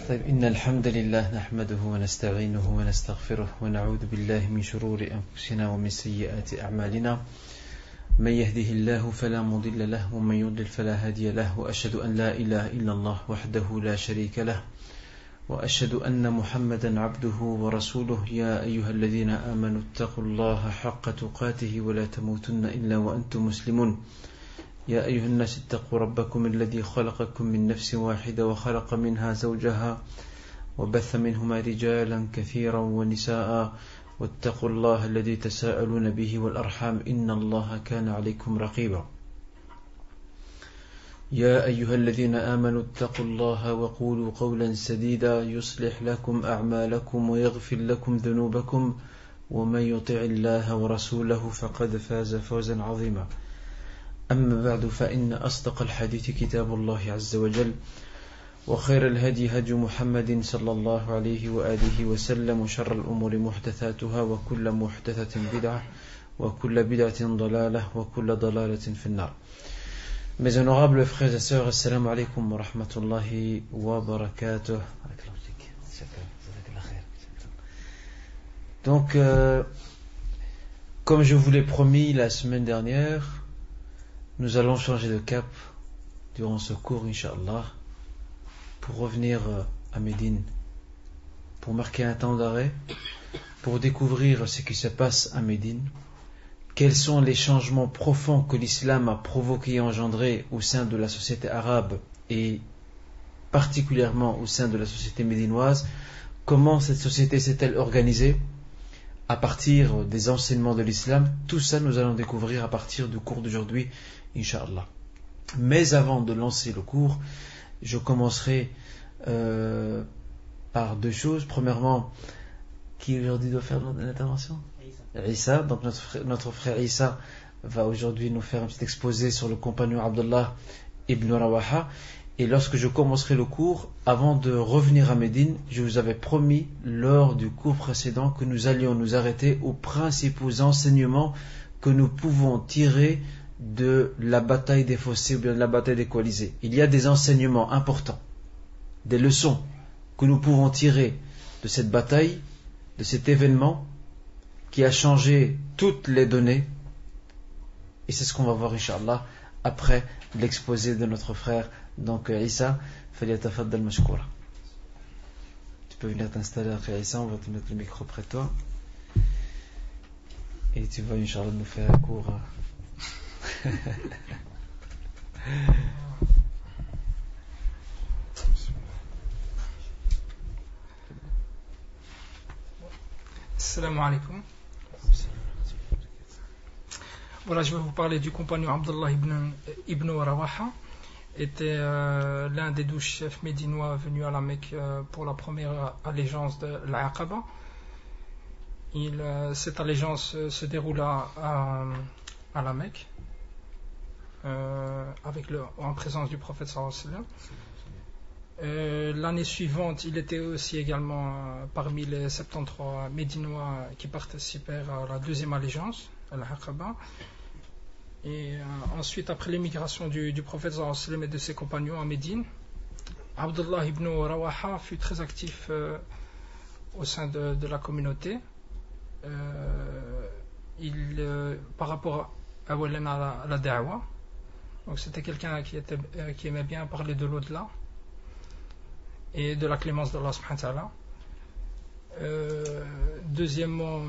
طيب إن الحمد لله نحمده ونستعينه ونستغفره ونعوذ بالله من شرور أنفسنا ومن سيئات أعمالنا من يهده الله فلا مضل له ومن يضلل فلا هادي له وأشهد أن لا إله إلا الله وحده لا شريك له وأشهد أن محمدا عبده ورسوله يا أيها الذين آمنوا اتقوا الله حق تقاته ولا تموتن إلا وأنتم مسلمون يا أيها الناس اتقوا ربكم الذي خلقكم من نفس واحدة وخلق منها زوجها وبث منهما رجالا كثيرا ونساء واتقوا الله الذي تساءلون به والأرحام إن الله كان عليكم رقيبا يا أيها الذين آمنوا اتقوا الله وقولوا قولا سديدا يصلح لكم أعمالكم ويغفر لكم ذنوبكم ومن يطع الله ورسوله فقد فاز فوزا عظيما أما بعد فإن أصدق الحديث كتاب الله عز وجل وخير الهدي هدي محمد صلى الله عليه وآله وسلم وشر الأمور محدثاتها وكل محدثة بدعة وكل بدعة ضلالة وكل ضلالة في النار. Mes honorables frères et sœurs, assalamu alaikum wa rahmatullahi wa barakatuh. Donc, comme je vous l'ai promis la semaine dernière, nous allons changer de cap durant ce cours, Inch'Allah, pour revenir à Médine, pour marquer un temps d'arrêt, pour découvrir ce qui se passe à Médine, quels sont les changements profonds que l'islam a provoqués et engendrés au sein de la société arabe et particulièrement au sein de la société médinoise, comment cette société s'est-elle organisée à partir des enseignements de l'islam. Tout ça nous allons découvrir à partir du cours d'aujourd'hui, Inch'Allah. Mais avant de lancer le cours, je commencerai par deux choses. Premièrement, qui aujourd'hui doit faire l'intervention ? Issa. Donc notre frère Issa va aujourd'hui nous faire un petit exposé sur le compagnon Abdullah ibn Rawaha. Et lorsque je commencerai le cours, avant de revenir à Médine, je vous avais promis lors du cours précédent que nous allions nous arrêter aux principaux enseignements que nous pouvons tirer de la bataille des fossés ou bien de la bataille des coalisés. Il y a des enseignements importants, des leçons que nous pouvons tirer de cette bataille, de cet événement qui a changé toutes les données. Et c'est ce qu'on va voir, Inch'Allah, après l'exposé de notre frère. Donc, Issa, falyatafaddal mashkoura. Tu peux venir t'installer après Issa, on va te mettre le micro près de toi. Et tu vas, Inch'Allah, nous faire un cours. Assalamu alaikum. Voilà, je vais vous parler du compagnon Abdullah ibn Rawaha. Était l'un des 12 chefs médinois venus à la Mecque pour la première allégeance de l'Aqaba. Cette allégeance se déroula à la Mecque en présence du prophète sallallahu alayhi wa sallam. L'année suivante, il était aussi également parmi les 73 médinois qui participèrent à la deuxième allégeance, à l'Aqaba. Et ensuite, après l'émigration du prophète sallallahu alayhi wa sallam et de ses compagnons à Médine, Abdullah ibn Rawaha fut très actif au sein de la communauté. Par rapport à la da'wa, donc c'était quelqu'un qui aimait bien parler de l'au-delà et de la clémence d'Allah subhanahu wa ta'ala. Deuxièmement,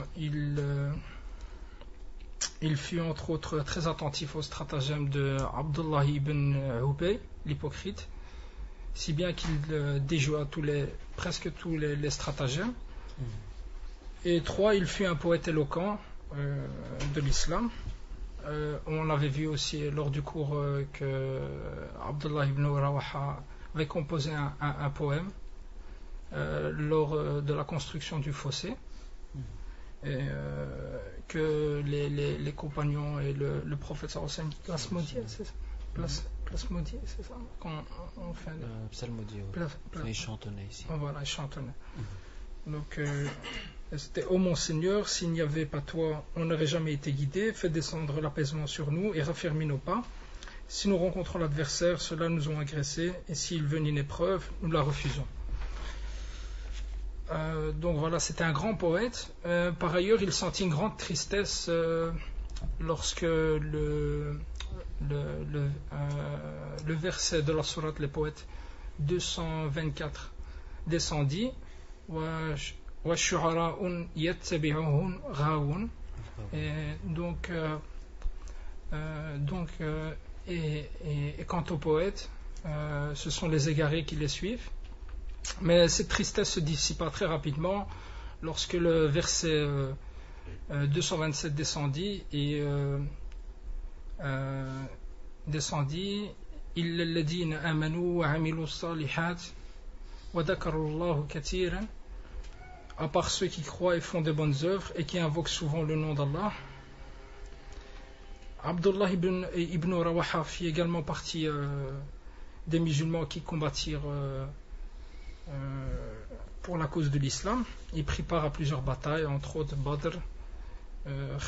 il fut entre autres très attentif au stratagème de Abdullah ibn Ubay, l'hypocrite, si bien qu'il déjoua presque tous les stratagèmes. Et 3, il fut un poète éloquent de l'islam. On avait vu aussi lors du cours que Abdullah ibn Rawaha avait composé un poème lors de la construction du fossé. Et que les compagnons et le prophète sallallahu alayhi wa sallam plasmodier, c'est ça, plasmodier, c'est ça quand on fait psalmodier, il chantonnait ici. Voilà, il chantonnait. Donc c'était: ô mon Seigneur, s'il n'y avait pas toi, on n'aurait jamais été guidé. Fais descendre l'apaisement sur nous et raffermis nos pas. Si nous rencontrons l'adversaire, ceux-là nous ont agressés, et s'il venait une épreuve, nous la refusons. Donc voilà, c'était un grand poète. Par ailleurs, il sentit une grande tristesse lorsque le verset de la sourate Les Poètes 224 descendit. وَالشُّعَرَاءُ يَتَّبِعُهُمْ غَاوُونَ. Et quant aux poètes, ce sont les égarés qui les suivent. Mais cette tristesse se dissipa très rapidement lorsque le verset 227 descendit et إِلَّا الَّذِينَ آمَنُوا وَعَمِلُوا الصَّالِحَاتِ وَذَكَرُوا اللَّهَ كَثِيرًا, à part ceux qui croient et font de bonnes œuvres et qui invoquent souvent le nom d'Allah. Abdullah ibn Rawaha fit également partie des musulmans qui combattirent pour la cause de l'islam. Il prit part à plusieurs batailles, entre autres Badr,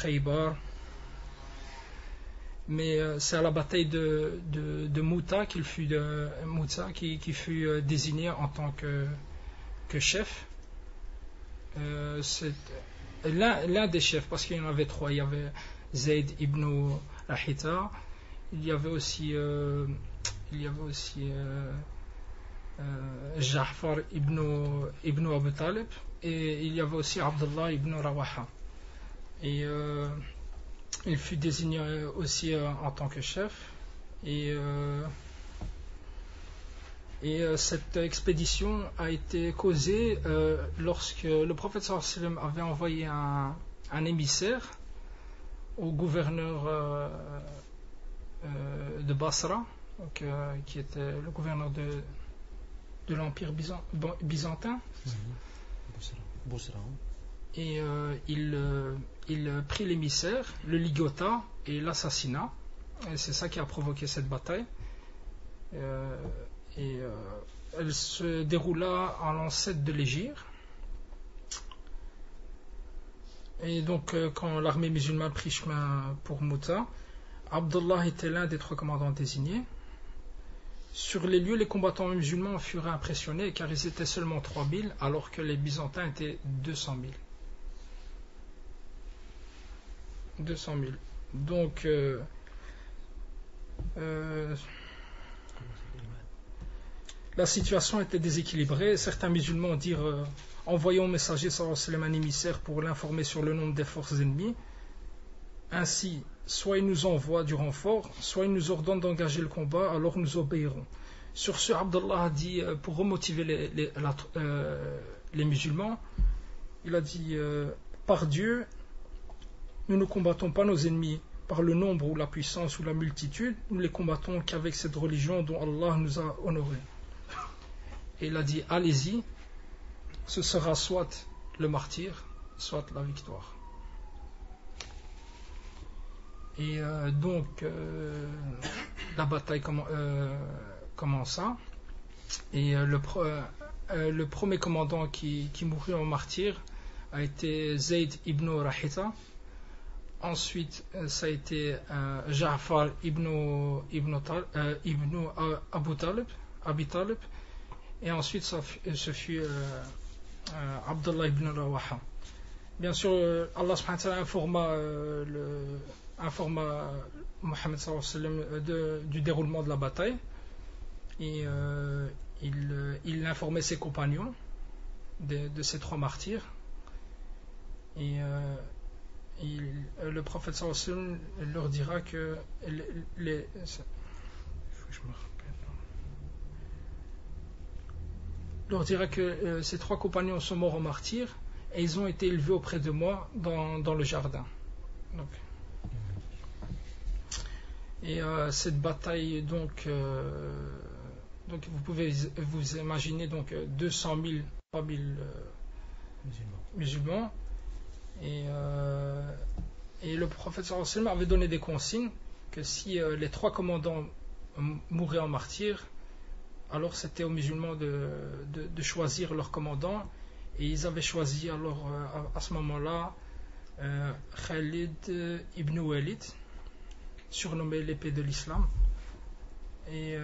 Khaybar. Mais c'est à la bataille de Mouta qui fut désigné en tant que chef. C'est l'un des chefs, parce qu'il y en avait trois. Il y avait Zayd ibn Rahita, il y avait aussi Ja'far ibn Abu Talib, et il y avait aussi Abdullah ibn Rawaha. Et il fut désigné aussi en tant que chef. Et cette expédition a été causée lorsque le prophète sallallahu alayhi wa sallam avait envoyé un émissaire au gouverneur de Basra, donc, qui était le gouverneur de l'Empire byzantin. Et il prit l'émissaire, le ligota et l'assassina. Et c'est ça qui a provoqué cette bataille. Elle se déroula en l'an 7 de l'Hégire. Et donc, quand l'armée musulmane prit chemin pour Mouta, Abdullah était l'un des 3 commandants désignés. Sur les lieux, les combattants musulmans furent impressionnés car ils étaient seulement 3000 alors que les Byzantins étaient 200 000. 200 000. Donc, la situation était déséquilibrée. Certains musulmans dirent envoyons au messager sallallahu alayhi wa sallam un émissaire pour l'informer sur le nombre des forces ennemies. Ainsi, soit il nous envoie du renfort, soit il nous ordonne d'engager le combat, alors nous obéirons. Sur ce, Abdullah a dit, pour remotiver les musulmans, il a dit par Dieu, nous ne combattons pas nos ennemis par le nombre ou la puissance ou la multitude, nous les combattons qu'avec cette religion dont Allah nous a honorés. Et il a dit allez-y, ce sera soit le martyr, soit la victoire. Et donc la bataille commença, et le premier commandant qui mourut en martyr a été Zayd ibn Rahita. Ensuite ça a été Ja'far ibn Abu Talib, et ensuite ce fut Abdullah ibn Rawaha. Bien sûr, Allah subhanahu wa ta'ala informa Mohammed sallallahu alayhi wa sallam du déroulement de la bataille, et il informait ses compagnons de ces 3 martyrs, et le prophète sallallahu alayhi wa sallam leur dira que ces 3 compagnons sont morts en martyrs et ils ont été élevés auprès de moi dans le jardin. Et cette bataille, donc vous pouvez vous imaginer, donc 200 000, 3 000 musulmans. Et le prophète sallallahu alayhi wa sallam avait donné des consignes que si les 3 commandants mouraient en martyr, alors c'était aux musulmans de choisir leur commandant, et ils avaient choisi alors à ce moment-là Khalid ibn Walid, surnommé l'épée de l'islam, et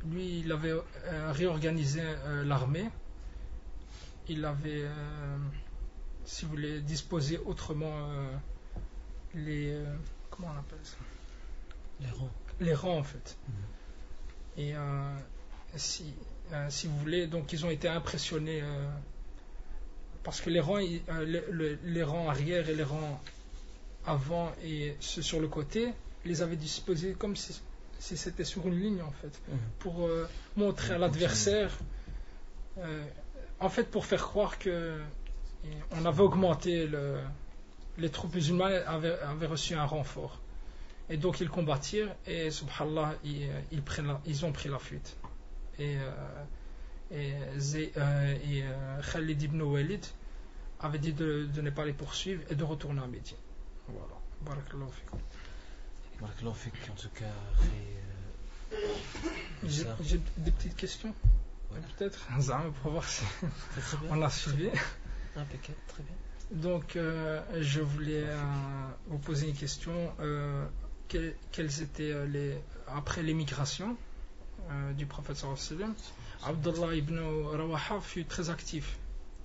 lui il avait réorganisé l'armée. Il avait, si vous voulez, disposé autrement les... comment on appelle ça? Les rangs, en fait. Et si vous voulez, donc ils ont été impressionnés parce que les rangs, les rangs arrière et les rangs avant et ceux sur le côté, ils les avaient disposés comme si c'était sur une ligne, en fait, pour montrer à l'adversaire, en fait, pour faire croire que on avait augmenté les troupes musulmanes avaient reçu un renfort. Et donc ils combattirent et subhanallah ils ont pris la fuite. Et Khalid ibn Walid avait dit de ne pas les poursuivre et de retourner à Médine. Voilà. Barakallahu fikum. Barakallahu fik, en tout cas. J'ai des petites questions, ouais. Peut-être, pour voir si on a suivi. Impeccable, très bien. Donc, je voulais vous poser une question. Quelles étaient après l'émigration du prophète sallallahu alayhi wa sallam, Abdullah ibn Rawaha fut très actif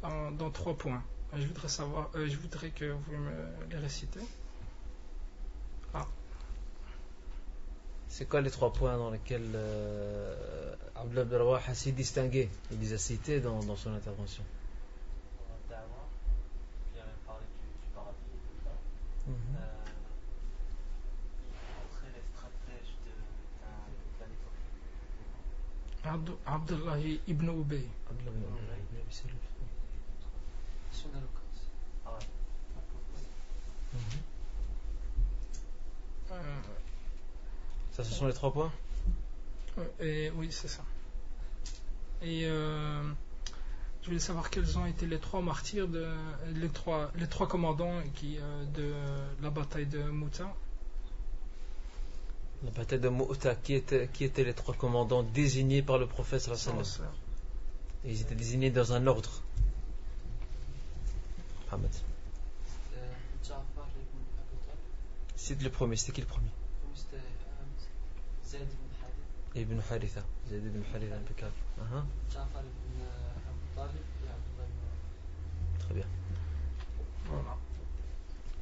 dans 3 points. Je voudrais que vous me les récitez. C'est quoi les 3 points dans lesquels Abdullah ibn Rawaha s'est distingué? Il les a cités dans son intervention. Abdullah ibn Ubay. Ça, ce sont les 3 points? Oui, c'est ça. Et je voulais savoir quels ont été les 3 martyrs, les trois commandants de la bataille de Mouta. La bataille de Mou'ta, qui étaient les 3 commandants désignés par le prophète sallallahu alayhi wa sallam? Et ils étaient désignés dans un ordre. Mohamed. C'est le premier, c'était qui le premier? C'était Zayd ibn Ibn Haritha. Zayd ibn Haritha, impeccable. Ja'far ibn Abi Talib et Abdullah ibn. Très bien. Voilà.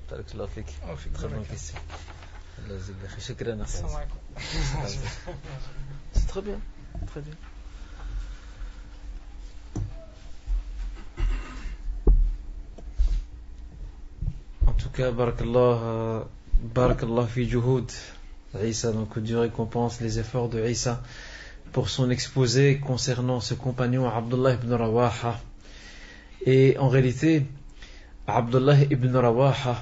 Barakallahu fik. Très bonne question. C'est très bien, très bien. En tout cas, barakallah fi juhud Isa, donc Dieu récompense les efforts de Isa pour son exposé concernant ce compagnon Abdullah ibn Rawaha. Et en réalité, Abdullah ibn Rawaha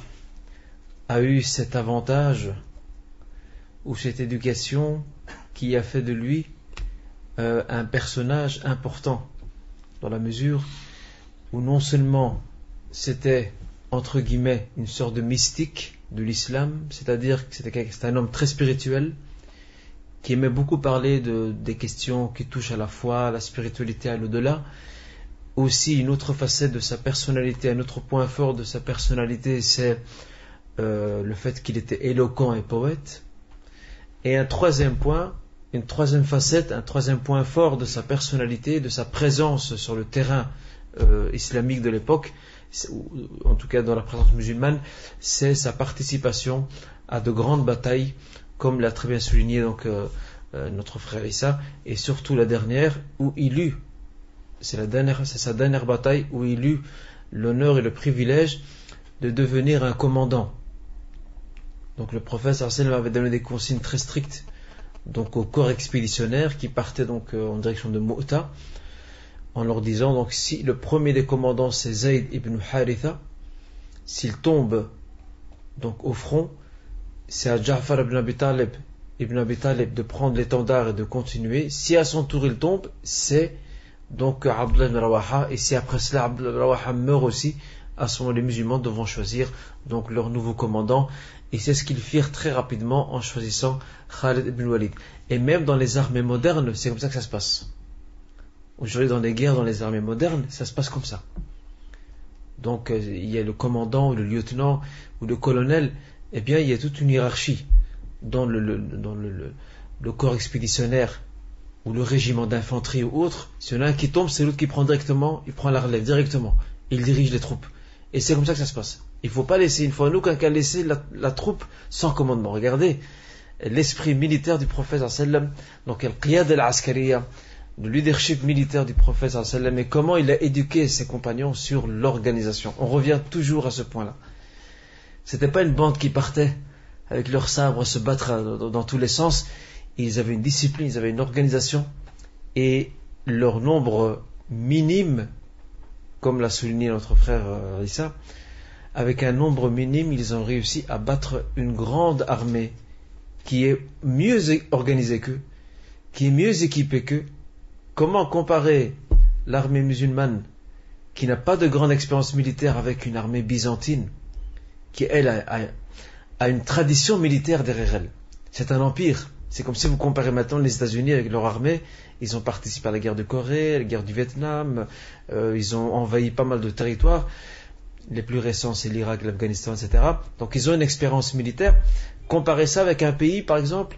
a eu cet avantage ou cette éducation qui a fait de lui un personnage important, dans la mesure où non seulement c'était entre guillemets une sorte de mystique de l'islam, c'est-à-dire que c'était un homme très spirituel qui aimait beaucoup parler des questions qui touchent à la foi, à la spiritualité, à l'au-delà. Aussi une autre facette de sa personnalité, un autre point fort de sa personnalité, c'est le fait qu'il était éloquent et poète. Et un troisième point, une troisième facette, un troisième point fort de sa personnalité, de sa présence sur le terrain islamique de l'époque, en tout cas dans la présence musulmane, c'est sa participation à de grandes batailles, comme l'a très bien souligné donc notre frère Issa, et surtout la dernière où il eut, c'est sa dernière bataille où il eut l'honneur et le privilège de devenir un commandant. Donc le prophète sallallahu alayhi wa sallam avait donné des consignes très strictes donc au corps expéditionnaire qui partait donc en direction de Mou'ta, en leur disant donc si le premier des commandants c'est Zayd ibn Haritha, s'il tombe donc au front, c'est à Ja'far ibn Abi Talib de prendre l'étendard et de continuer. Si à son tour il tombe, c'est donc Abdullah ibn Rawaha, et si après cela Abdullah ibn Rawaha meurt aussi, à ce moment les musulmans devront choisir donc leur nouveau commandant, et c'est ce qu'ils firent très rapidement en choisissant Khalid ibn Walid. Et même dans les armées modernes, c'est comme ça que ça se passe. Aujourd'hui dans les guerres, dans les armées modernes, ça se passe comme ça. Donc il y a le commandant, ou le lieutenant, ou le colonel, eh bien il y a toute une hiérarchie dans le corps expéditionnaire ou le régiment d'infanterie ou autre, s'il y en a un qui tombe, c'est l'autre qui prend directement, il prend la relève directement. Il dirige les troupes. Et c'est comme ça que ça se passe. Il ne faut pas laisser, une fois nous, qu'à laisser la troupe sans commandement. Regardez l'esprit militaire du prophète sallam, donc al-qiyad al-askariya, le leadership militaire du prophète sallam, et comment il a éduqué ses compagnons sur l'organisation. On revient toujours à ce point-là. C'était pas une bande qui partait avec leurs sabres se battre dans tous les sens. Ils avaient une discipline, ils avaient une organisation, et leur nombre minime, comme l'a souligné notre frère Issa, avec un nombre minime, ils ont réussi à battre une grande armée qui est mieux organisée qu'eux, qui est mieux équipée qu'eux. Comment comparer l'armée musulmane, qui n'a pas de grande expérience militaire, avec une armée byzantine, qui elle a une tradition militaire derrière elle? C'est un empire. C'est comme si vous comparez maintenant les États-Unis avec leur armée. Ils ont participé à la guerre de Corée, à la guerre du Vietnam, ils ont envahi pas mal de territoires. Les plus récents, c'est l'Irak, l'Afghanistan, etc. Donc ils ont une expérience militaire. Comparez ça avec un pays, par exemple,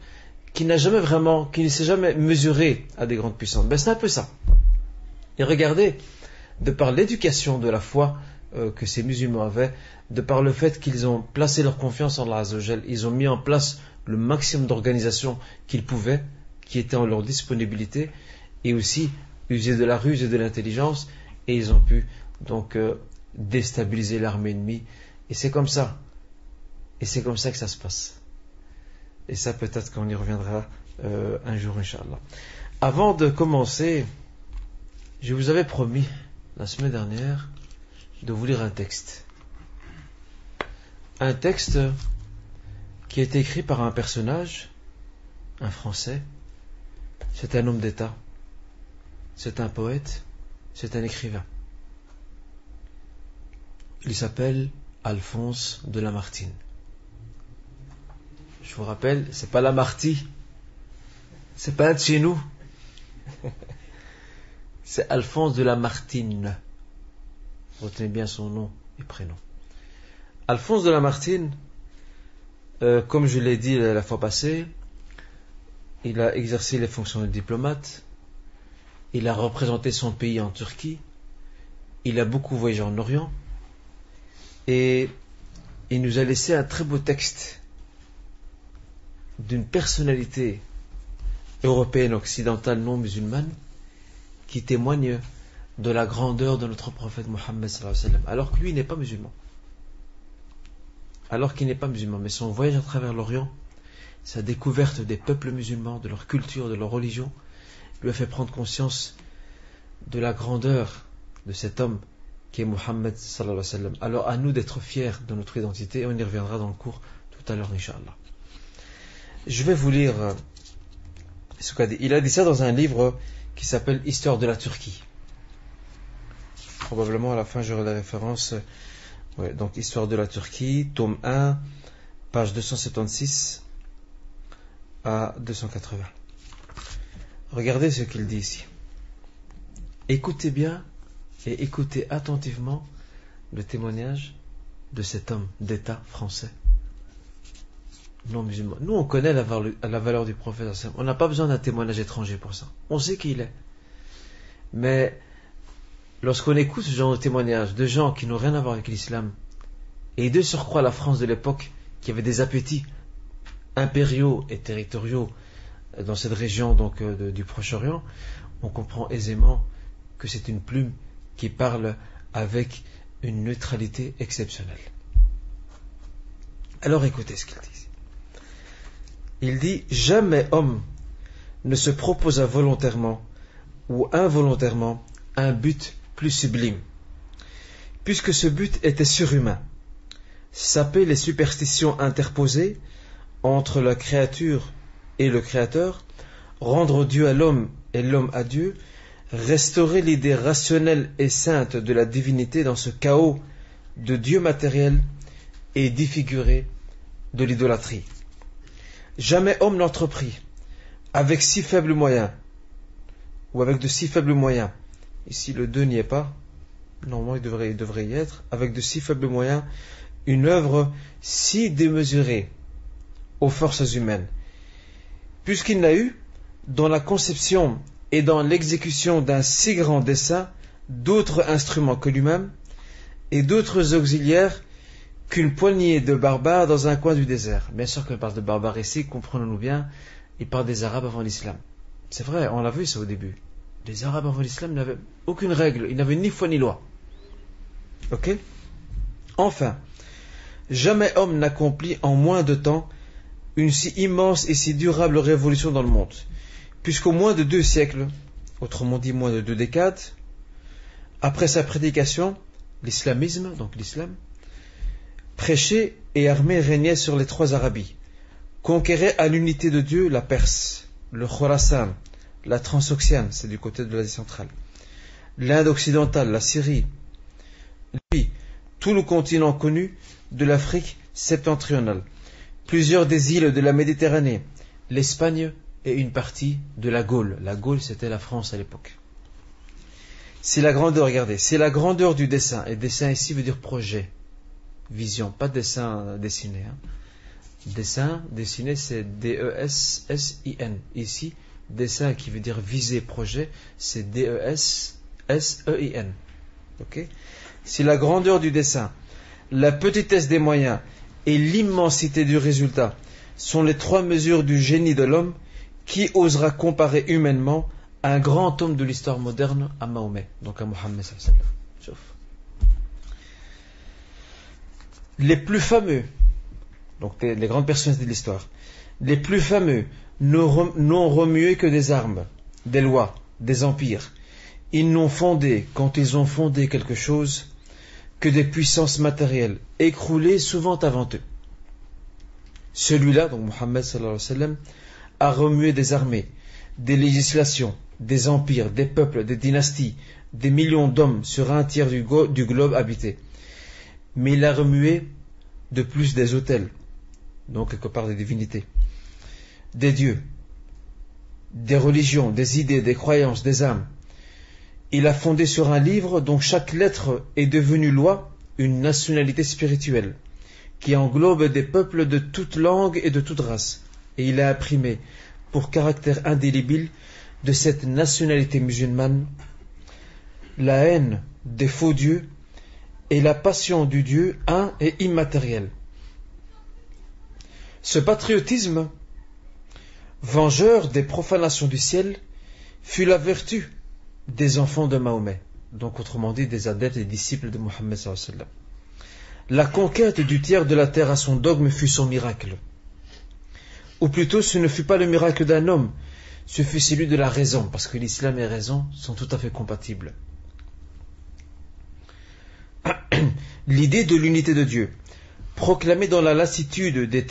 qui ne s'est jamais mesuré à des grandes puissances. Ben, c'est un peu ça. Et regardez, de par l'éducation de la foi que ces musulmans avaient, de par le fait qu'ils ont placé leur confiance en Allah Azza wa Jal, ils ont mis en place le maximum d'organisation qu'ils pouvaient, qui était en leur disponibilité, et aussi user de la ruse et de l'intelligence, et ils ont pu donc déstabiliser l'armée ennemie. Et c'est comme ça. Et c'est comme ça que ça se passe. Et ça, peut-être qu'on y reviendra un jour, Inch'Allah. Avant de commencer, je vous avais promis la semaine dernière de vous lire un texte. Un texte qui a été écrit par un personnage, un Français. C'est un homme d'État, c'est un poète, c'est un écrivain. Il s'appelle Alphonse de Lamartine. Je vous rappelle, c'est pas Lamarty, c'est pas un de chez nous. C'est Alphonse de Lamartine. Retenez bien son nom et prénom. Alphonse de Lamartine, comme je l'ai dit la fois passée, il a exercé les fonctions de diplomate, il a représenté son pays en Turquie, il a beaucoup voyagé en Orient, et il nous a laissé un très beau texte d'une personnalité européenne, occidentale, non musulmane, qui témoigne de la grandeur de notre prophète Mohammed sallallahu alayhi wa sallam, alors que lui n'est pas musulman. Alors qu'il n'est pas musulman, mais son voyage à travers l'Orient, sa découverte des peuples musulmans, de leur culture, de leur religion, lui a fait prendre conscience de la grandeur de cet homme qui est Mohammed sallallahu alayhi wa sallam. Alors à nous d'être fiers de notre identité, et on y reviendra dans le cours tout à l'heure, Inch'Allah. Je vais vous lire ce qu'a dit. Il a dit ça dans un livre qui s'appelle Histoire de la Turquie. Probablement à la fin j'aurai la référence. Ouais, donc Histoire de la Turquie, tome 1, page 276 à 280. Regardez ce qu'il dit ici. Écoutez bien et écoutez attentivement le témoignage de cet homme d'État français, non musulman. Nous, on connaît la valeur du prophète. On n'a pas besoin d'un témoignage étranger pour ça. On sait qui il est. Mais lorsqu'on écoute ce genre de témoignage de gens qui n'ont rien à voir avec l'islam, et de surcroît la France de l'époque, qui avait des appétits impériaux et territoriaux dans cette région donc du Proche-Orient, on comprend aisément que c'est une plume qui parle avec une neutralité exceptionnelle. Alors écoutez ce qu'il dit. Il dit: jamais homme ne se proposa volontairement ou involontairement un but plus sublime, puisque ce but était surhumain, saper les superstitions interposées entre la créature et le Créateur, rendre Dieu à l'homme et l'homme à Dieu, restaurer l'idée rationnelle et sainte de la divinité dans ce chaos de Dieu matériel et défiguré de l'idolâtrie. Jamais homme n'entreprit avec si faibles moyens, ou avec de si faibles moyens, ici le 2 n'y est pas, normalement il devrait y être, avec de si faibles moyens, une œuvre si démesurée aux forces humaines, puisqu'il n'a eu dans la conception et dans l'exécution d'un si grand dessein d'autres instruments que lui-même et d'autres auxiliaires qu'une poignée de barbares dans un coin du désert. Bien sûr qu'il parle de barbares ici, comprenons-nous bien, il parle des Arabes avant l'islam. C'est vrai, on l'a vu ça au début. Les Arabes avant l'islam n'avaient aucune règle, ils n'avaient ni foi ni loi. Ok ? Enfin, jamais homme n'accomplit en moins de temps une si immense et si durable révolution dans le monde, puisqu'au moins de 2 siècles, autrement dit moins de 2 décades, après sa prédication, l'islamisme, donc l'islam, prêché et armé régnait sur les 3 Arabies, conquérait à l'unité de Dieu la Perse, le Khorasan, la Transoxiane, c'est du côté de l'Asie centrale, l'Inde occidentale, la Syrie, puis tout le continent connu de l'Afrique septentrionale, plusieurs des îles de la Méditerranée, l'Espagne et une partie de la Gaule. La Gaule, c'était la France à l'époque. C'est la grandeur, regardez, c'est la grandeur du dessein. Et dessein ici veut dire projet, vision, pas dessin dessiné. Dessin, dessiné, c'est D-E-S-S-I-N. Ici, dessin qui veut dire viser, projet, c'est D-E-S-S-E-I-N. Ok ? C'est la grandeur du dessein, la petitesse des moyens et l'immensité du résultat sont les 3 mesures du génie de l'homme qui osera comparer humainement un grand homme de l'histoire moderne à Mahomet, donc à Mohammed sallallahu alayhi wa sallam. Les plus fameux, donc les grandes personnalités de l'histoire, les plus fameux n'ont remué que des armes, des lois, des empires. Ils n'ont fondé, quand ils ont fondé quelque chose, que des puissances matérielles, écroulées souvent avant eux. Celui-là, donc Mohammed sallallahu alayhi wa sallam, a remué des armées, des législations, des empires, des peuples, des dynasties, des millions d'hommes sur un tiers du globe habité. Mais il a remué de plus des autels, donc quelque part des divinités, des dieux, des religions, des idées, des croyances, des âmes. Il a fondé sur un livre dont chaque lettre est devenue loi une nationalité spirituelle, qui englobe des peuples de toute langue et de toute race. Et il a imprimé, pour caractère indélébile de cette nationalité musulmane, la haine des faux dieux et la passion du Dieu un et immatériel. Ce patriotisme, vengeur des profanations du ciel, fut la vertu des enfants de Mahomet, donc autrement dit des adeptes et disciples de Mohammed sallallahu alayhi wa sallam. La conquête du tiers de la terre à son dogme fut son miracle. Ou plutôt, ce ne fut pas le miracle d'un homme, ce fut celui de la raison, parce que l'islam et la raison sont tout à fait compatibles. L'idée de l'unité de Dieu, proclamée dans la lassitude des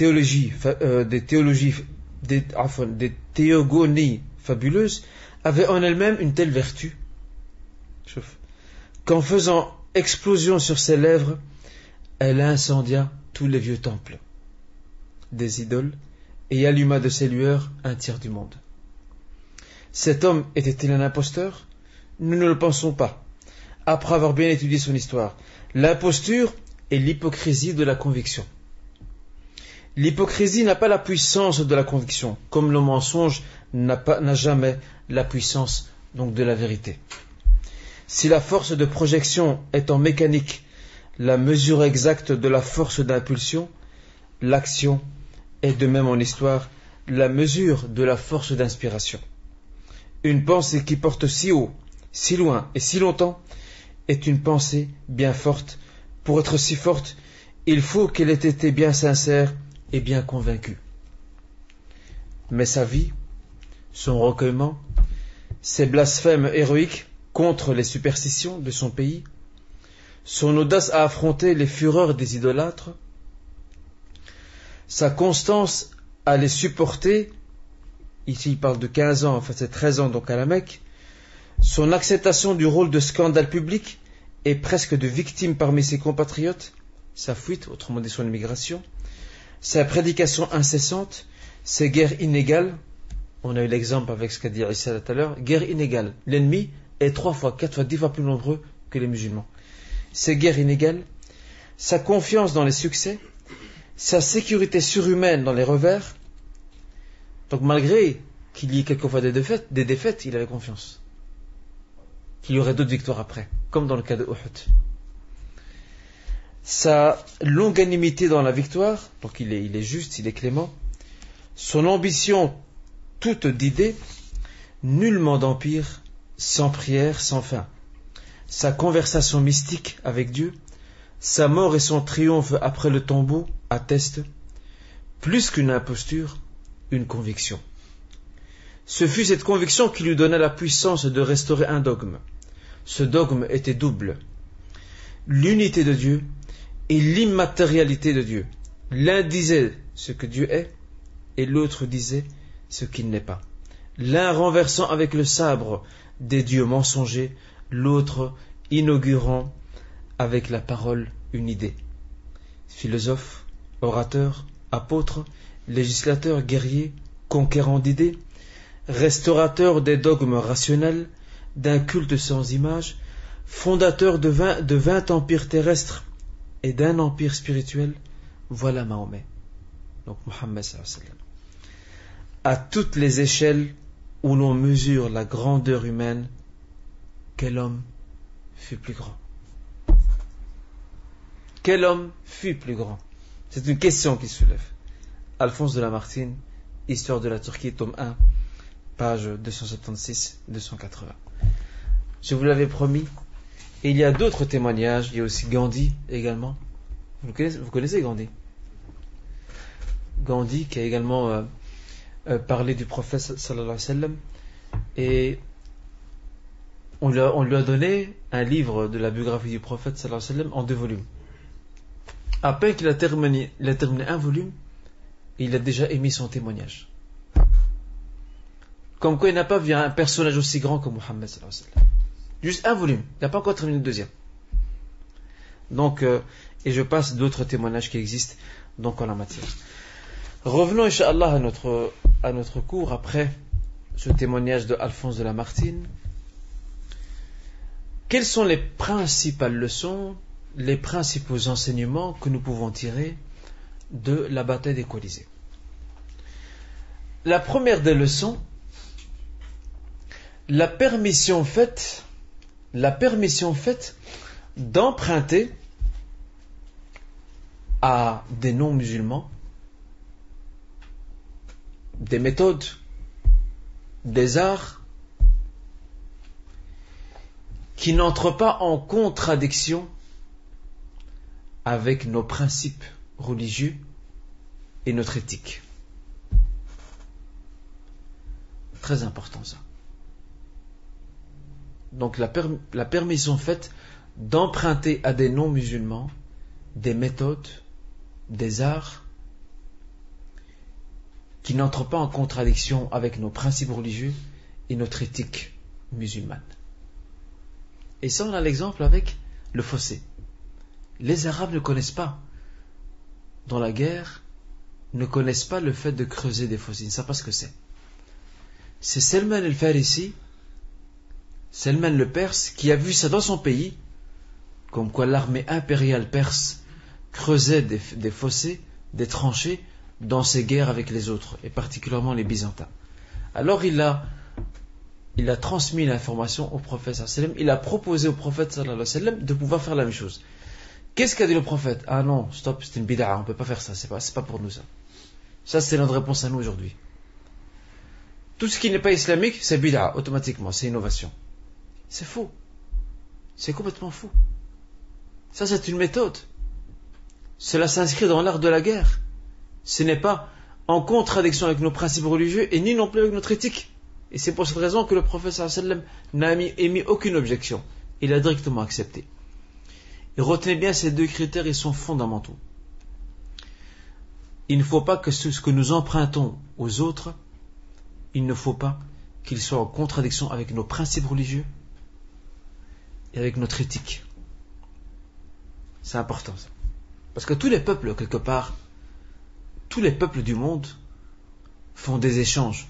théogonies fabuleuses, avait en elle-même une telle vertu qu'en faisant explosion sur ses lèvres, elle incendia tous les vieux temples des idoles et alluma de ses lueurs un tiers du monde. Cet homme était-il un imposteur? Nous ne le pensons pas, après avoir bien étudié son histoire. L'imposture est l'hypocrisie de la conviction. L'hypocrisie n'a pas la puissance de la conviction, comme le mensonge n'a jamais la puissance donc de la vérité. Si la force de projection est en mécanique la mesure exacte de la force d'impulsion, l'action est de même en histoire la mesure de la force d'inspiration. Une pensée qui porte si haut, si loin et si longtemps est une pensée bien forte. Pour être si forte, il faut qu'elle ait été bien sincère et bien convaincue. Mais sa vie, son recueillement, ses blasphèmes héroïques contre les superstitions de son pays, son audace à affronter les fureurs des idolâtres, sa constance à les supporter, ici il parle de 15 ans, enfin c'est 13 ans donc à la Mecque, son acceptation du rôle de scandale public et presque de victime parmi ses compatriotes, sa fuite, autrement dit son immigration, sa prédication incessante, ses guerres inégales. On a eu l'exemple avec ce qu'a dit Issa tout à l'heure, guerre inégale. L'ennemi est 3 fois, 4 fois, 10 fois plus nombreux que les musulmans. Ces guerres inégales, sa confiance dans les succès, sa sécurité surhumaine dans les revers. Donc malgré qu'il y ait quelquefois des défaites, il avait confiance. Qu'il y aurait d'autres victoires après, comme dans le cas de Uhud. Sa longanimité dans la victoire, donc il est juste, il est clément. Son ambition toute d'idées, nullement d'empire, sans prière, sans fin. Sa conversation mystique avec Dieu, sa mort et son triomphe après le tombeau attestent, plus qu'une imposture, une conviction. Ce fut cette conviction qui lui donna la puissance de restaurer un dogme. Ce dogme était double. L'unité de Dieu et l'immatérialité de Dieu. L'un disait ce que Dieu est et l'autre disait ce qu'il n'est pas. L'un renversant avec le sabre des dieux mensongers, l'autre inaugurant avec la parole une idée. Philosophe, orateur, apôtre, législateur, guerrier, conquérant d'idées, restaurateur des dogmes rationnels, d'un culte sans image, fondateur de 20 empires terrestres et d'un empire spirituel, voilà Mahomet. Donc Mohammed sallallahu alayhi wa sallam. À toutes les échelles où l'on mesure la grandeur humaine, quel homme fut plus grand? Quel homme fut plus grand? C'est une question qui se soulève. Alphonse de Lamartine, Histoire de la Turquie, tome 1, page 276-280. Je vous l'avais promis. Et il y a d'autres témoignages. Il y a aussi Gandhi également. Vous connaissez Gandhi? Gandhi qui a également parlé du prophète sallallahu alayhi wa sallam. Et on lui a donné un livre de la biographie du prophète sallallahu alayhi wa sallam en 2 volumes. À peine qu'il a terminé un volume, il a déjà émis son témoignage. Comme quoi il n'a pas vu un personnage aussi grand que Mohammed sallallahu alayhi wa sallam. Juste un volume, il n'a pas encore terminé le deuxième. Donc, et je passe d'autres témoignages qui existent donc en la matière. Revenons, Inch'Allah, à notre cours après ce témoignage de Alphonse de Lamartine. Quelles sont les principales leçons, les principaux enseignements que nous pouvons tirer de la bataille des Colisées? La première des leçons, la permission faite d'emprunter à des non-musulmans des méthodes, des arts qui n'entrent pas en contradiction avec nos principes religieux et notre éthique. Très important ça. Donc la permission faite d'emprunter à des non-musulmans des méthodes, des arts qui n'entrent pas en contradiction avec nos principes religieux et notre éthique musulmane. Et ça, on a l'exemple avec le fossé. Les Arabes ne connaissent pas, dans la guerre, ne connaissent pas le fait de creuser des fossés. Ils ne savent pas ce que c'est. C'est Salman el-Farisi, Salman le Perse, qui a vu ça dans son pays, comme quoi l'armée impériale perse creusait des fossés, des tranchées, dans ses guerres avec les autres, et particulièrement les Byzantins. Alors il a transmis l'information au prophète sallallahu alayhi wa sallam, il a proposé au prophète sallallahu alayhi wa sallam de pouvoir faire la même chose. Qu'est-ce qu'a dit le prophète? Ah non, stop, c'est une bid'a, on ne peut pas faire ça, c'est pas pour nous ça. Ça c'est notre réponse à nous aujourd'hui. Tout ce qui n'est pas islamique, c'est bid'a, automatiquement, c'est innovation. C'est faux. C'est complètement faux. Ça c'est une méthode. Cela s'inscrit dans l'art de la guerre. Ce n'est pas en contradiction avec nos principes religieux et ni non plus avec notre éthique. Et c'est pour cette raison que le prophète sallallahu alayhi wa sallam n'a émis aucune objection. Il a directement accepté. Et retenez bien ces 2 critères, ils sont fondamentaux. Il ne faut pas que ce que nous empruntons aux autres, il ne faut pas qu'il soit en contradiction avec nos principes religieux et avec notre éthique. C'est important ça. Parce que tous les peuples, quelque part, tous les peuples du monde font des échanges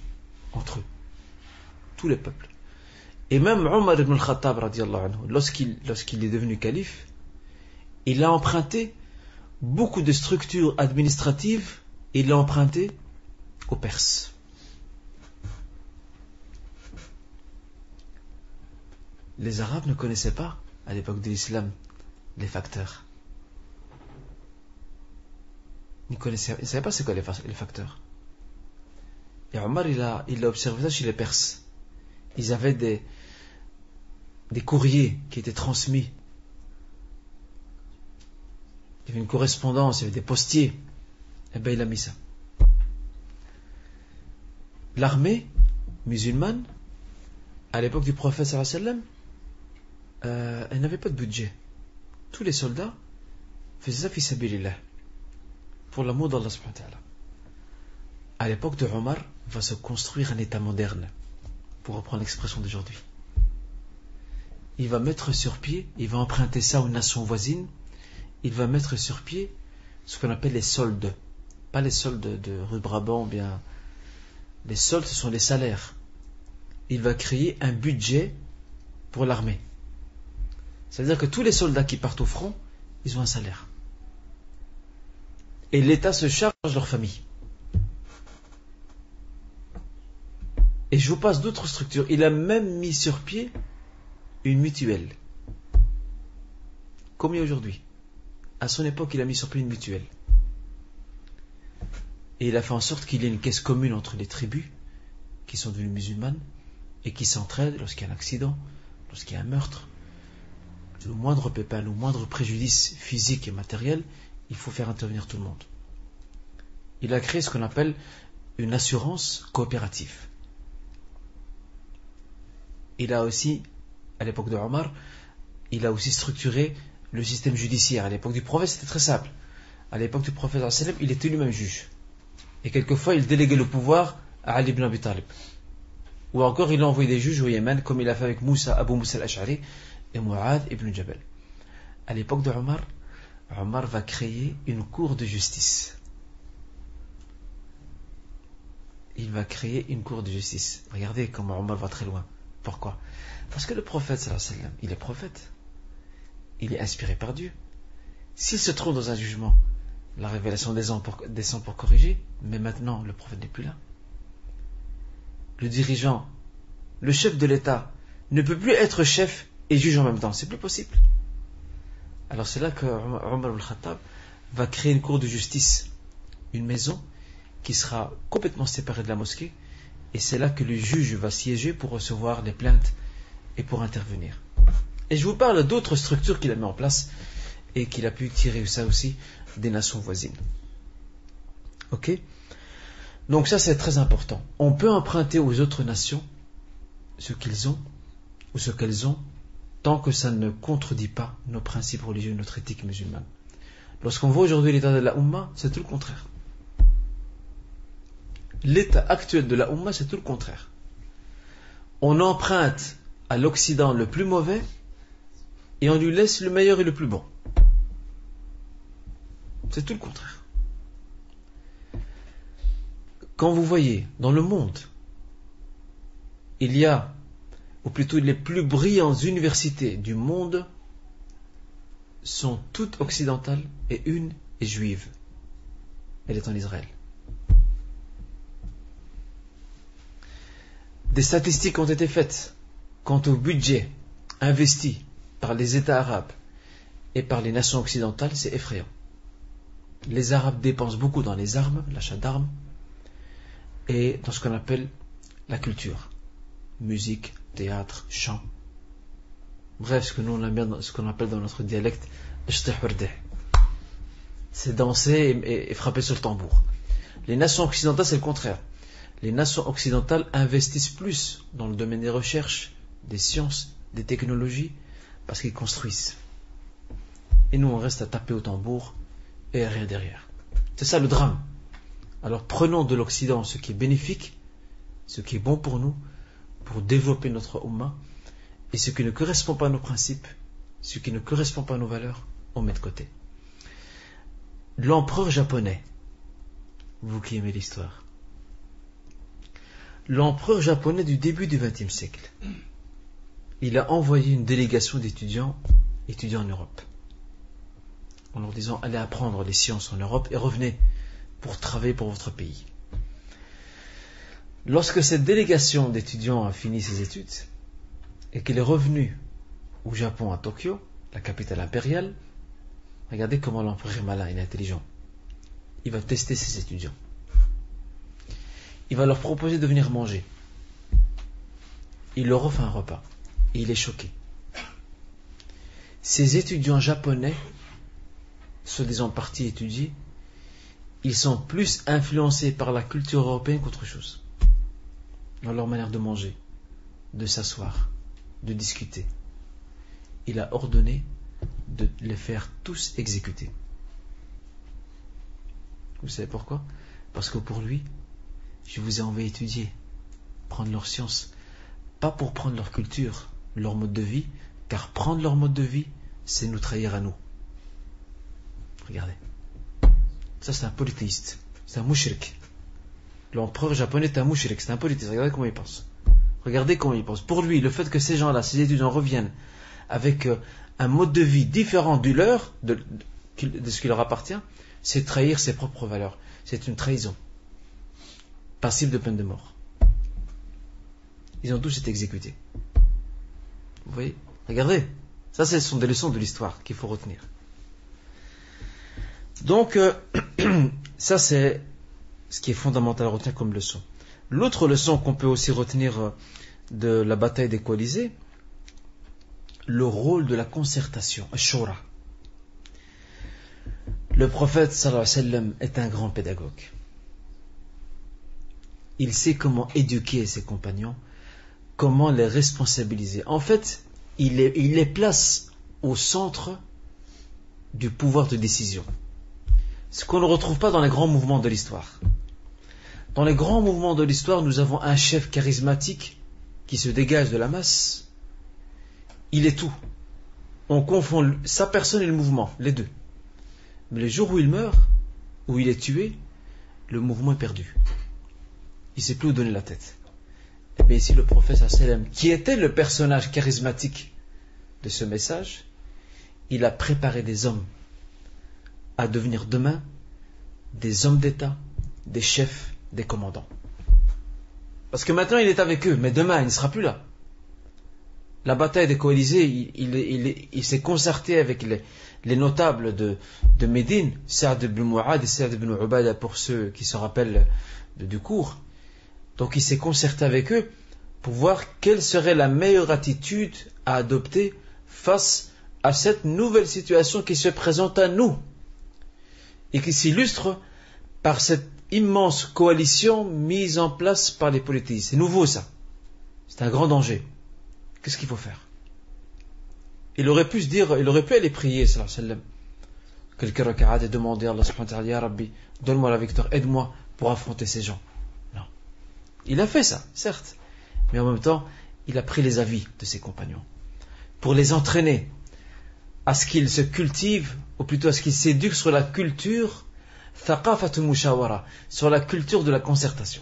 entre eux. Tous les peuples. Et même Omar ibn al-Khattab, radiallahu anhu, lorsqu'il est devenu calife, il a emprunté beaucoup de structures administratives, et il l'a emprunté aux Perses. les Arabes ne connaissaient pas, à l'époque de l'islam, les facteurs. Ils ne savaient pas c'est quoi les facteurs. Et Omar, il a observé ça chez les Perses. Ils avaient des courriers qui étaient transmis. Il y avait une correspondance, il y avait des postiers. Et bien il a mis ça. L'armée musulmane, à l'époque du prophète sallallahu alayhi wa sallam, elle n'avait pas de budget. Tous les soldats faisaient ça fi sabilillah, pour l'amour d'Allah subhanahu wa ta'ala. À l'époque de Omar, va se construire un état moderne, pour reprendre l'expression d'aujourd'hui. Il va mettre sur pied, il va emprunter ça aux nations voisines, il va mettre sur pied ce qu'on appelle les soldes. Pas les soldes de rue Brabant, bien. Les soldes, ce sont les salaires. Il va créer un budget pour l'armée. C'est-à-dire que tous les soldats qui partent au front, ils ont un salaire. Et l'État se charge de leur famille. Et je vous passe d'autres structures. Il a même mis sur pied une mutuelle. Comme il y a aujourd'hui. À son époque, il a mis sur pied une mutuelle. Et il a fait en sorte qu'il y ait une caisse commune entre les tribus qui sont devenues musulmanes et qui s'entraident lorsqu'il y a un accident, lorsqu'il y a un meurtre, le moindre pépin, le moindre préjudice physique et matériel, il faut faire intervenir tout le monde. Il a créé ce qu'on appelle une assurance coopérative. Il a aussi, à l'époque de Omar, il a aussi structuré le système judiciaire. À l'époque du prophète, c'était très simple. À l'époque du prophète, il était lui-même juge. Et quelquefois, il déléguait le pouvoir à Ali ibn Abi Talib. Ou encore, il a envoyé des juges au Yémen, comme il a fait avec Abu Moussa al-Ash'ari et Mu'adh ibn Jabal. À l'époque de Omar, Omar va créer une cour de justice. Il va créer une cour de justice. Regardez comment Omar va très loin. Pourquoi? Parce que le prophète, sallallahu alayhi wa sallam, il est prophète. Il est inspiré par Dieu. S'il se trompe dans un jugement, la révélation descend pour corriger, mais maintenant, le prophète n'est plus là. Le dirigeant, le chef de l'État, ne peut plus être chef et juge en même temps. C'est plus possible. Alors c'est là que Omar al-Khattab va créer une cour de justice, une maison qui sera complètement séparée de la mosquée, et c'est là que le juge va siéger pour recevoir les plaintes et pour intervenir. Et je vous parle d'autres structures qu'il a mis en place et qu'il a pu tirer ça aussi des nations voisines. Ok? Donc ça c'est très important. On peut emprunter aux autres nations ce qu'ils ont ou ce qu'elles ont tant que ça ne contredit pas nos principes religieux, notre éthique musulmane. Lorsqu'on voit aujourd'hui l'état de la Ummah, c'est tout le contraire. L'état actuel de la Ummah, c'est tout le contraire. On emprunte à l'Occident le plus mauvais et on lui laisse le meilleur et le plus bon. C'est tout le contraire. Quand vous voyez dans le monde, il y a, ou plutôt les plus brillantes universités du monde sont toutes occidentales et une est juive. Elle est en Israël. Des statistiques ont été faites quant au budget investi par les États arabes et par les nations occidentales, c'est effrayant. Les Arabes dépensent beaucoup dans les armes, l'achat d'armes, et dans ce qu'on appelle la culture. Musique, théâtre, chant. Bref, ce qu'on appelle dans notre dialecte, c'est danser et frapper sur le tambour. Les nations occidentales, c'est le contraire. Les nations occidentales investissent plus dans le domaine des recherches, des sciences, des technologies, parce qu'ils construisent. Et nous, on reste à taper au tambour et à rien derrière. C'est ça le drame. Alors prenons de l'Occident ce qui est bénéfique, ce qui est bon pour nous, pour développer notre Ummah, et ce qui ne correspond pas à nos principes, ce qui ne correspond pas à nos valeurs, on met de côté. L'empereur japonais, vous qui aimez l'histoire, l'empereur japonais du début du XXe siècle, il a envoyé une délégation d'étudiants en Europe, en leur disant allez apprendre les sciences en Europe et revenez pour travailler pour votre pays. Lorsque cette délégation d'étudiants a fini ses études et qu'elle est revenue au Japon, à Tokyo, la capitale impériale, regardez comment l'empereur est malin, il est intelligent. Il va tester ses étudiants. Il va leur proposer de venir manger. Il leur offre un repas. Et il est choqué. Ces étudiants japonais, soi-disant partis étudier, ils sont plus influencés par la culture européenne qu'autre chose. Dans leur manière de manger, de s'asseoir, de discuter. Il a ordonné de les faire tous exécuter. Vous savez pourquoi? Parce que pour lui, je vous ai envoyé étudier, prendre leur science, pas pour prendre leur culture, leur mode de vie, car prendre leur mode de vie, c'est nous trahir à nous. Regardez. Ça, c'est un polythéiste. C'est un mouchrik. L'empereur japonais est un mouchrik, c'est un polythéiste. Regardez comment il pense. Regardez comment il pense. Pour lui, le fait que ces gens-là, ces étudiants reviennent avec un mode de vie différent du leur, de ce qui leur appartient, c'est trahir ses propres valeurs. C'est une trahison. Passible de peine de mort. Ils ont tous été exécutés. Vous voyez? Regardez. Ça, ce sont des leçons de l'histoire qu'il faut retenir. Donc, ça c'est ce qui est fondamental à retenir comme leçon. L'autre leçon qu'on peut aussi retenir de la bataille des Coalisés, le rôle de la concertation, Shura. Le prophète sallallahu alayhi wa sallam est un grand pédagogue. Il sait comment éduquer ses compagnons, comment les responsabiliser. En fait, il les place au centre du pouvoir de décision. Ce qu'on ne retrouve pas dans les grands mouvements de l'histoire. Dans les grands mouvements de l'histoire, nous avons un chef charismatique qui se dégage de la masse. Il est tout. On confond sa personne et le mouvement, les deux. Mais le jour où il meurt, où il est tué, le mouvement est perdu. Il ne sait plus où donner la tête. Et bien ici, le prophète sallam, qui était le personnage charismatique de ce message, il a préparé des hommes à devenir demain des hommes d'État, des chefs, des commandants. Parce que maintenant il est avec eux, mais demain il ne sera plus là. La bataille des Coalisés, il s'est concerté avec les notables de Médine, Sa'd ibn Mu'ad et Sa'd ibn Ubada pour ceux qui se rappellent du cours. Donc il s'est concerté avec eux pour voir quelle serait la meilleure attitude à adopter face à cette nouvelle situation qui se présente à nous et qui s'illustre par cette immense coalition mise en place par les polythéistes. C'est nouveau ça. C'est un grand danger. Qu'est-ce qu'il faut faire? Il aurait pu se dire, il aurait pu aller prier, sallallahu alayhi wa sallam, quelques raka'at et demander à Allah subhanahu wa ta'ala, Ya Rabbi, donne-moi la victoire, aide-moi pour affronter ces gens. Non. Il a fait ça, certes. Mais en même temps, il a pris les avis de ses compagnons pour les entraîner à ce qu'ils se cultivent, ou plutôt à ce qu'ils s'éduquent sur la culture thaqafatul mushawara, sur la culture de la concertation.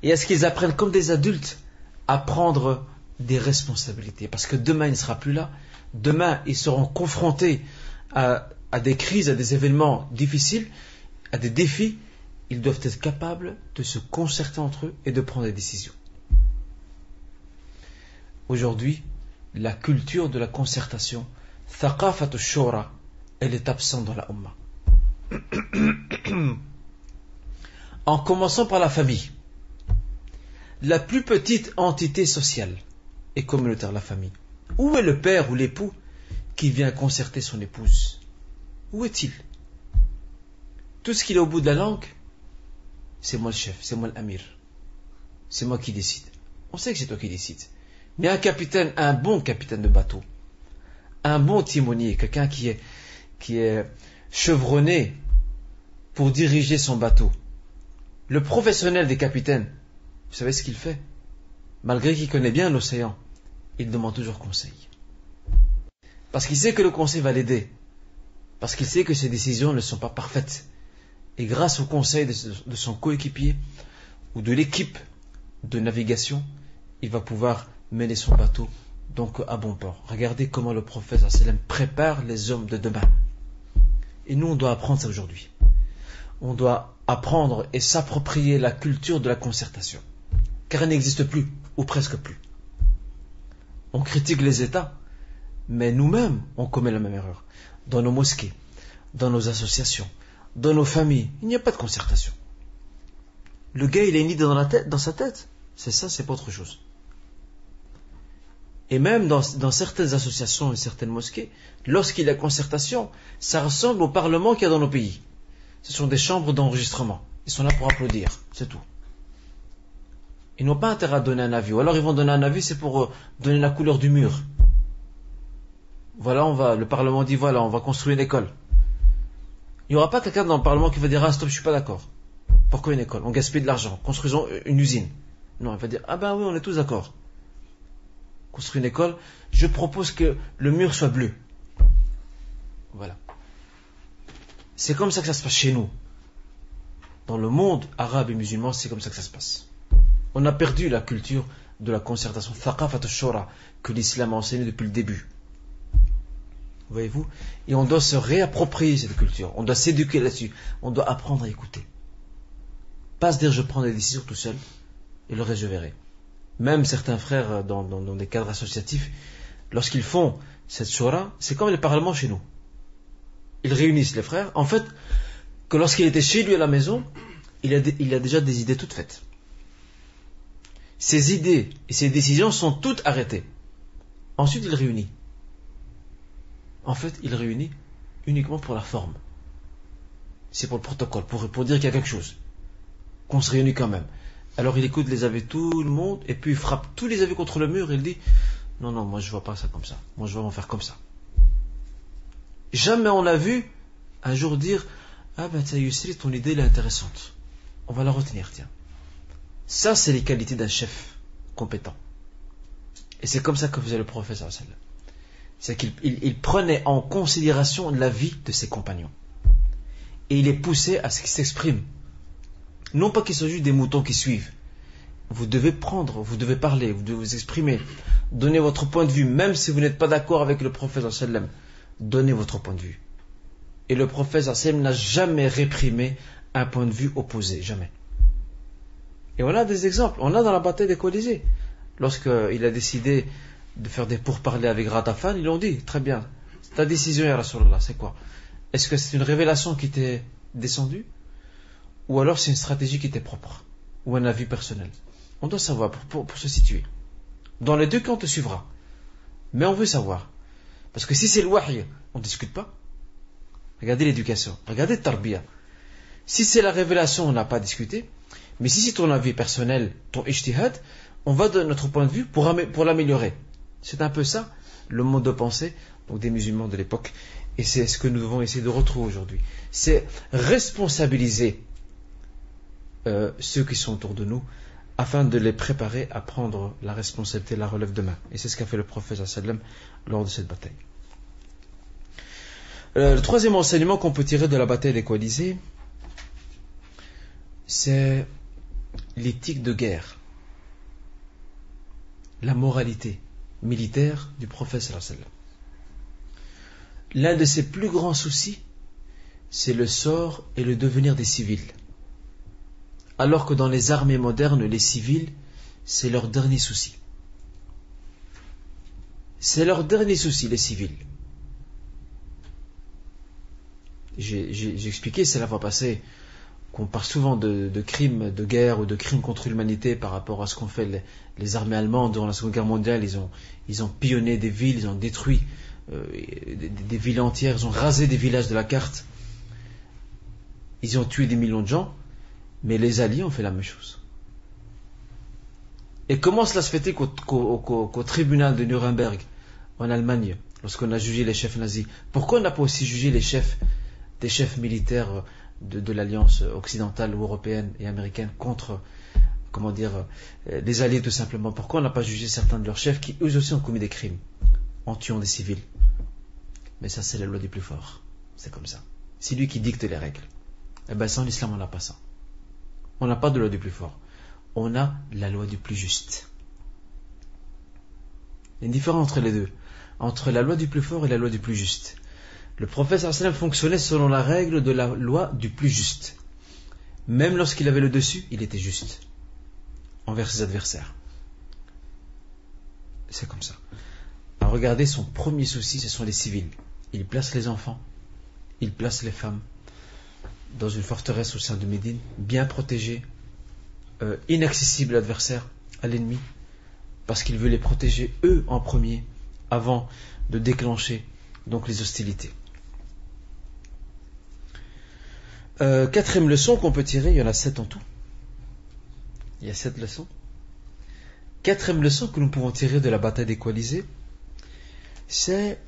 Et à ce qu'ils apprennent comme des adultes à prendre des responsabilités. Parce que demain, il ne sera plus là. Demain, ils seront confrontés à des crises, à des événements difficiles, à des défis. Ils doivent être capables de se concerter entre eux et de prendre des décisions. Aujourd'hui, la culture de la concertation, thaqafatu shura, elle est absente dans la Ummah. En commençant par la famille, la plus petite entité sociale et communautaire, la famille. Où est le père ou l'époux qui vient concerter son épouse? Où est-il? Tout ce qu'il est au bout de la langue, c'est moi le chef, c'est moi l'amir, c'est moi qui décide. On sait que c'est toi qui décides. Mais un capitaine, un bon capitaine de bateau, un bon timonier, quelqu'un qui est chevronné pour diriger son bateau, le professionnel des capitaines, vous savez ce qu'il fait? Malgré qu'il connaît bien l'océan, il demande toujours conseil. Parce qu'il sait que le conseil va l'aider. Parce qu'il sait que ses décisions ne sont pas parfaites. Et grâce au conseil de son coéquipier ou de l'équipe de navigation, il va pouvoir mener son bateau donc à bon port. Regardez comment le prophète sallallahu alayhi wa sallam prépare les hommes de demain. Et nous, on doit apprendre ça aujourd'hui. On doit apprendre et s'approprier la culture de la concertation. Car elle n'existe plus, ou presque plus. On critique les États, mais nous-mêmes, on commet la même erreur. Dans nos mosquées, dans nos associations, dans nos familles, il n'y a pas de concertation. Le gars, il a une idée dans sa tête. C'est ça, c'est pas autre chose. Et même dans certaines associations et certaines mosquées, lorsqu'il y a concertation, ça ressemble au parlement qu'il y a dans nos pays. Ce sont des chambres d'enregistrement. Ils sont là pour applaudir, c'est tout. Ils n'ont pas intérêt à donner un avis. Ou alors ils vont donner un avis, c'est pour donner la couleur du mur. Voilà, le parlement dit, voilà, on va construire une école. Il n'y aura pas quelqu'un dans le parlement qui va dire, ah stop, je suis pas d'accord. Pourquoi une école? On gaspille de l'argent. Construisons une usine. Non, il va dire, ah ben oui, on est tous d'accord. Construire une école, je propose que le mur soit bleu. Voilà. C'est comme ça que ça se passe chez nous. Dans le monde arabe et musulman, c'est comme ça que ça se passe. On a perdu la culture de la concertation, thaqafat al-shura, que l'islam a enseigné depuis le début. Voyez-vous? Et on doit se réapproprier cette culture. On doit s'éduquer là-dessus. On doit apprendre à écouter. Pas se dire je prends des décisions tout seul et le reste je verrai. Même certains frères dans des cadres associatifs, lorsqu'ils font cette shura, c'est comme les parlements chez nous. Ils réunissent les frères. En fait, que lorsqu'il était chez lui à la maison, il a déjà des idées toutes faites. Ses idées et ses décisions sont toutes arrêtées. Ensuite, il réunit. En fait, il réunit uniquement pour la forme. C'est pour le protocole, pour dire qu'il y a quelque chose. Qu'on se réunit quand même. Alors il écoute les avis de tout le monde, et puis il frappe tous les avis contre le mur, et il dit, non, moi je vois pas ça comme ça. Moi je vais m'en faire comme ça. Jamais on a vu un jour dire, ah ben Yusri, ton idée elle est intéressante. On va la retenir, tiens. Ça, c'est les qualités d'un chef compétent. Et c'est comme ça que faisait le prophète sallallahu alayhi wa sallam. C'est qu'il prenait en considération l'avis de ses compagnons. Et il les poussait à ce qu'ils s'expriment. Non pas qu'ils soient juste des moutons qui suivent. Vous devez prendre, vous devez parler, vous devez vous exprimer. Donnez votre point de vue, même si vous n'êtes pas d'accord avec le prophète sallallahu alayhi wa sallam. Donnez votre point de vue. Et le prophète sallallahu alayhi wa sallam n'a jamais réprimé un point de vue opposé, jamais. Et on a des exemples. On a dans la bataille des Colisées. Lorsqu'il a décidé de faire des pourparlers avec Ratafan, ils l'ont dit, très bien, ta décision, ya Rasulallah, c'est quoi? Est-ce que c'est une révélation qui t'est descendue? Ou alors c'est une stratégie qui t'est propre? Ou un avis personnel? On doit savoir pour se situer. Dans les deux cas, on te suivra. Mais on veut savoir. Parce que si c'est le wahy, on ne discute pas. Regardez l'éducation, regardez le tarbiya. Si c'est la révélation, on n'a pas discuté. Mais si c'est ton avis personnel, ton ijtihad, on va donner notre point de vue pour l'améliorer. C'est un peu ça, le mode de pensée donc des musulmans de l'époque. Et c'est ce que nous devons essayer de retrouver aujourd'hui. C'est responsabiliser ceux qui sont autour de nous afin de les préparer à prendre la responsabilité, la relève demain. Et c'est ce qu'a fait le prophète sallallahu alayhi wa sallam lors de cette bataille. Le troisième enseignement qu'on peut tirer de la bataille des Colisées, c'est l'éthique de guerre, la moralité militaire du prophète sallallahu alayhi wa sallam. L'un de ses plus grands soucis, c'est le sort et le devenir des civils. Alors que dans les armées modernes, les civils, c'est leur dernier souci. C'est leur dernier souci, les civils. J'ai expliqué, c'est la fois passée, qu'on parle souvent de crimes de guerre ou de crimes contre l'humanité par rapport à ce qu'ont fait les armées allemandes durant la Seconde Guerre mondiale. Ils ont pillonné des villes, ils ont détruit des villes entières, ils ont rasé des villages de la carte. Ils ont tué des millions de gens, mais les Alliés ont fait la même chose. Et comment cela se fait-il qu'au tribunal de Nuremberg, en Allemagne, lorsqu'on a jugé les chefs nazis, pourquoi on n'a pas aussi jugé des chefs militaires de l'alliance occidentale ou européenne et américaine contre, les Alliés tout simplement? Pourquoi on n'a pas jugé certains de leurs chefs qui eux aussi ont commis des crimes en tuant des civils? Mais ça, c'est la loi du plus fort. C'est comme ça. C'est lui qui dicte les règles. Et bien sans l'islam, on n'a pas ça. On n'a pas de loi du plus fort. On a la loi du plus juste. Il y a une différence entre les deux. Entre la loi du plus fort et la loi du plus juste. Le prophète sallallahu alayhi wa sallam fonctionnait selon la règle de la loi du plus juste. Même lorsqu'il avait le dessus, il était juste envers ses adversaires. c'est comme ça. Alors regardez, son premier souci, ce sont les civils. Il place les enfants, il place les femmes dans une forteresse au sein de Médine, bien protégée, inaccessible à l'adversaire, à l'ennemi, parce qu'il veut les protéger eux en premier, avant de déclencher donc les hostilités. Quatrième leçon qu'on peut tirer, il y en a 7 en tout. Il y a 7 leçons. Quatrième leçon que nous pouvons tirer de la bataille des coalisés, c'est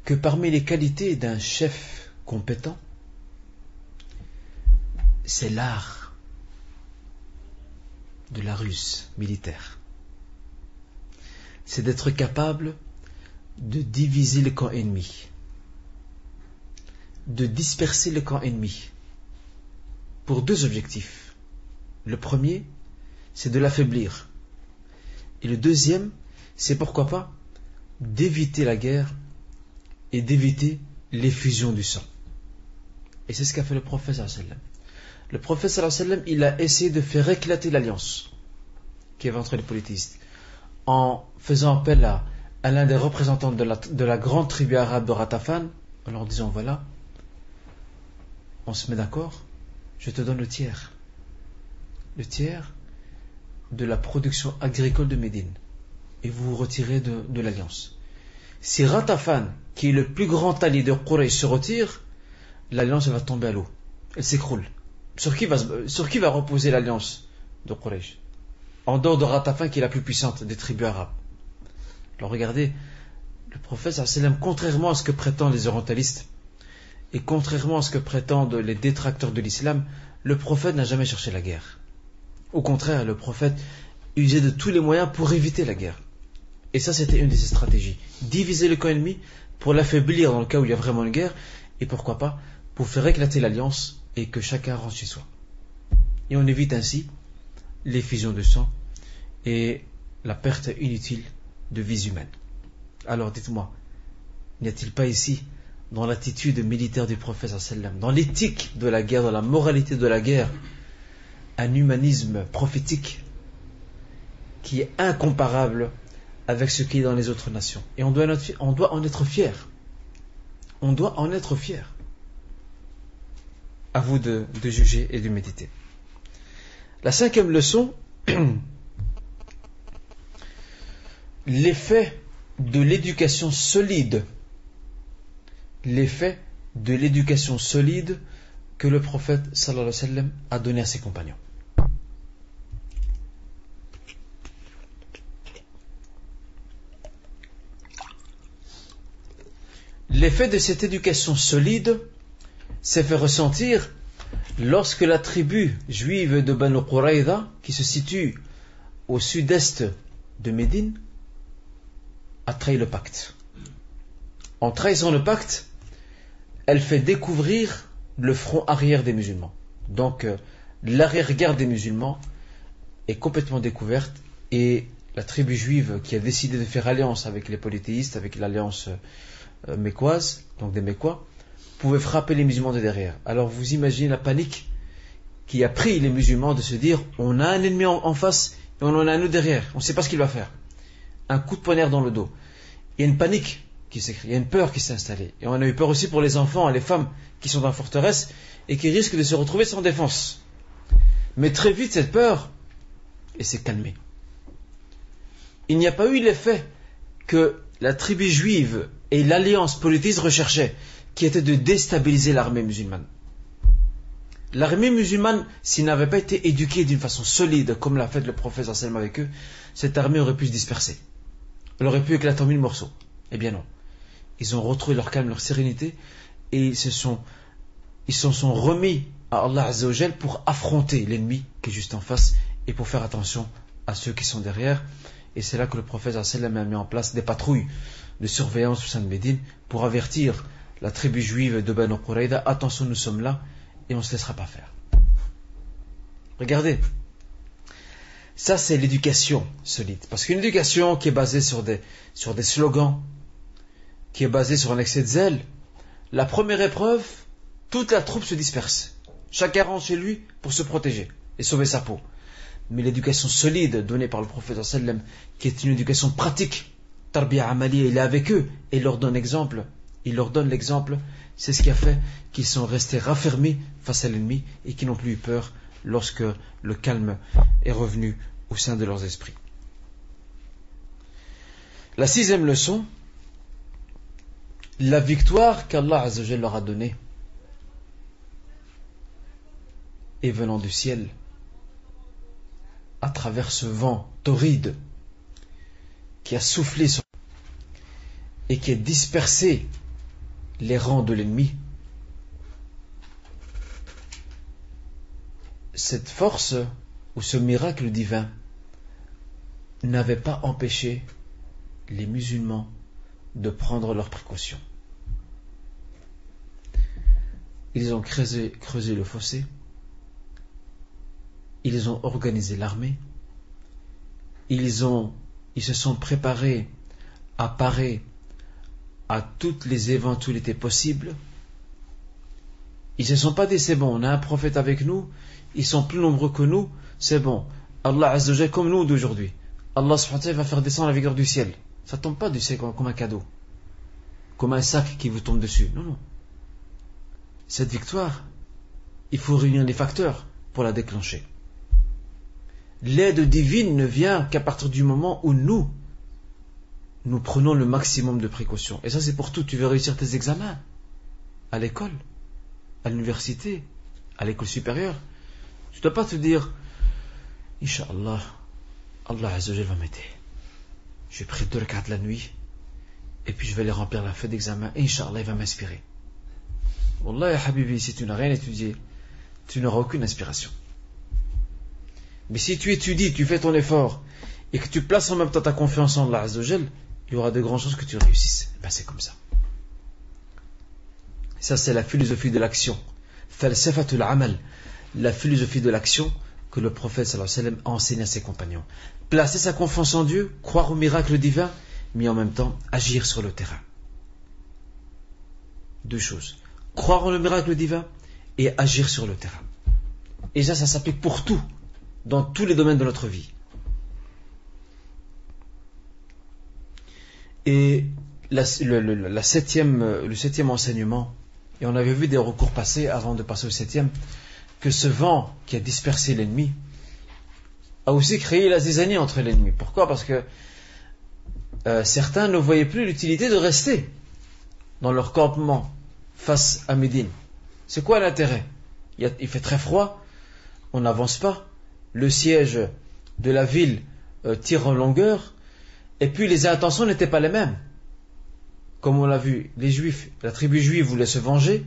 que parmi les qualités d'un chef compétent, c'est l'art de la ruse militaire. C'est d'être capable de diviser le camp ennemi, de disperser le camp ennemi, pour 2 objectifs. Le premier, c'est de l'affaiblir. Et le deuxième, c'est pourquoi pas d'éviter la guerre et d'éviter l'effusion du sang. Et c'est ce qu'a fait le prophète sallallahu alayhi wa sallam. Le prophète sallallahu alayhi wa sallam, il a essayé de faire éclater l'alliance qu'il y avait entre les polythéistes en faisant appel à l'un des représentants de la grande tribu arabe de Ghatafan, en leur disant voilà, on se met d'accord, je te donne le tiers de la production agricole de Médine, et vous vous retirez de l'alliance. Si Ghatafan, qui est le plus grand allié de Quraysh, se retire, l'alliance va tomber à l'eau, elle s'écroule. Sur qui va reposer l'alliance de Quraysh, en dehors de Ghatafan, qui est la plus puissante des tribus arabes? Alors regardez, le prophète sallallahu alayhi wa sallam, contrairement à ce que prétendent les orientalistes et contrairement à ce que prétendent les détracteurs de l'islam, le prophète n'a jamais cherché la guerre. Au contraire, le prophète usait de tous les moyens pour éviter la guerre. Et ça, c'était une de ses stratégies. Diviser le camp ennemi pour l'affaiblir dans le cas où il y a vraiment une guerre, et pourquoi pas, pour faire éclater l'alliance et que chacun rentre chez soi. Et on évite ainsi l'effusion de sang et la perte inutile de vies humaines. Alors dites-moi, n'y a-t-il pas ici, dans l'attitude militaire du prophète sallallahu alayhi wa sallam, dans l'éthique de la guerre, dans la moralité de la guerre, un humanisme prophétique qui est incomparable avec ce qui est dans les autres nations? Et on doit en être fier. On doit en être fier. À vous de juger et de méditer. La 5e leçon, l'effet de l'éducation solide. L'effet de l'éducation solide que le prophète sallallahu alayhi wa sallam a donné à ses compagnons. L'effet de cette éducation solide s'est fait ressentir lorsque la tribu juive de Banu Qurayza, qui se situe au sud-est de Médine, a trahi le pacte. En trahissant le pacte, elle fait découvrir le front arrière des musulmans. Donc l'arrière-garde des musulmans est complètement découverte, et la tribu juive qui a décidé de faire alliance avec les polythéistes, avec l'alliance mécoise, donc des Mécois, pouvait frapper les musulmans de derrière. Alors vous imaginez la panique qui a pris les musulmans de se dire on a un ennemi en face et on en a un autre derrière, on ne sait pas ce qu'il va faire. Un coup de poignard dans le dos. Il y a une panique qui s'est créée, il y a une peur qui s'est installée. Et on a eu peur aussi pour les enfants et les femmes qui sont dans la forteresse et qui risquent de se retrouver sans défense. Mais très vite cette peur s'est calmée. Il n'y a pas eu l'effet que la tribu juive et l'alliance polythéiste recherchaient, qui était de déstabiliser l'armée musulmane. L'armée musulmane, s'il n'avait pas été éduquée d'une façon solide, comme l'a fait le prophète sallallahu alayhi wa sallam avec eux, cette armée aurait pu se disperser. Elle aurait pu éclater en 1000 morceaux. Eh bien non. Ils ont retrouvé leur calme, leur sérénité, et ils s'en sont remis à Allah Azza wa Jal pour affronter l'ennemi qui est juste en face, et pour faire attention à ceux qui sont derrière. Et c'est là que le prophète sallallahu alayhi wa sallam a mis en place des patrouilles de surveillance au sein de Médine pour avertir la tribu juive de Banu Qurayza, attention, nous sommes là et on ne se laissera pas faire. Regardez, ça c'est l'éducation solide, parce qu'une éducation qui est basée sur des slogans, qui est basée sur un excès de zèle, la première épreuve, toute la troupe se disperse, chacun rentre chez lui pour se protéger et sauver sa peau. mais l'éducation solide donnée par le prophète sallam, qui est une éducation pratique, tarbiya amaliya, il est avec eux et il leur donne l'exemple. C'est ce qui a fait qu'ils sont restés raffermis face à l'ennemi et qu'ils n'ont plus eu peur lorsque le calme est revenu au sein de leurs esprits. La 6e leçon, la victoire qu'Allah Azza wa Jalla leur a donnée est venant du ciel à travers ce vent torride qui a soufflé sur et qui a dispersé les rangs de l'ennemi. Cette force ou ce miracle divin n'avait pas empêché les musulmans de prendre leurs précautions. Ils ont creusé le fossé, ils ont organisé l'armée, ils se sont préparés à parer à toutes les éventualités possibles. Ils ne se sont pas dit c'est bon, on a un prophète avec nous, ils sont plus nombreux que nous, c'est bon, Allah Azza wa Jalla comme nous d'aujourd'hui, Allah subhanahu wa ta'ala va faire descendre la victoire du ciel. Ça ne tombe pas du ciel comme un cadeau, comme un sac qui vous tombe dessus. Non. Cette victoire, il faut réunir les facteurs pour la déclencher. L'aide divine ne vient qu'à partir du moment où nous prenons le maximum de précautions. Et ça c'est pour tout. Tu veux réussir tes examens à l'école, à l'université, à l'école supérieure. Tu ne dois pas te dire Inch'Allah, Allah Azza wa Jalla va m'aider. Je prie 2 rak'at la nuit et puis je vais aller remplir la feuille d'examen et Inch'Allah il va m'inspirer. Wallah ya Habibi, si tu n'as rien étudié, tu n'auras aucune inspiration. Mais si tu étudies, tu fais ton effort et que tu places en même temps ta confiance en Allah Azza wa Jalla, il y aura de grandes chances que tu réussisses. Ben c'est comme ça. Ça c'est la philosophie de l'action. Falsafatul amal, la philosophie de l'action que le prophète sallallahu alayhi wa sallam a enseigné à ses compagnons. Placer sa confiance en Dieu, croire au miracle divin, mais en même temps agir sur le terrain. 2 choses. Croire en le miracle divin et agir sur le terrain. Et ça s'applique pour tout, dans tous les domaines de notre vie. Et le 7e enseignement, et on avait vu des recours passés avant de passer au 7e, que ce vent qui a dispersé l'ennemi a aussi créé la zizanie entre l'ennemi. Pourquoi ? Parce que certains ne voyaient plus l'utilité de rester dans leur campement face à Médine. C'est quoi l'intérêt ? Il fait très froid, on n'avance pas, le siège de la ville tire en longueur, et puis les intentions n'étaient pas les mêmes. Comme on l'a vu, les Juifs, la tribu juive voulait se venger,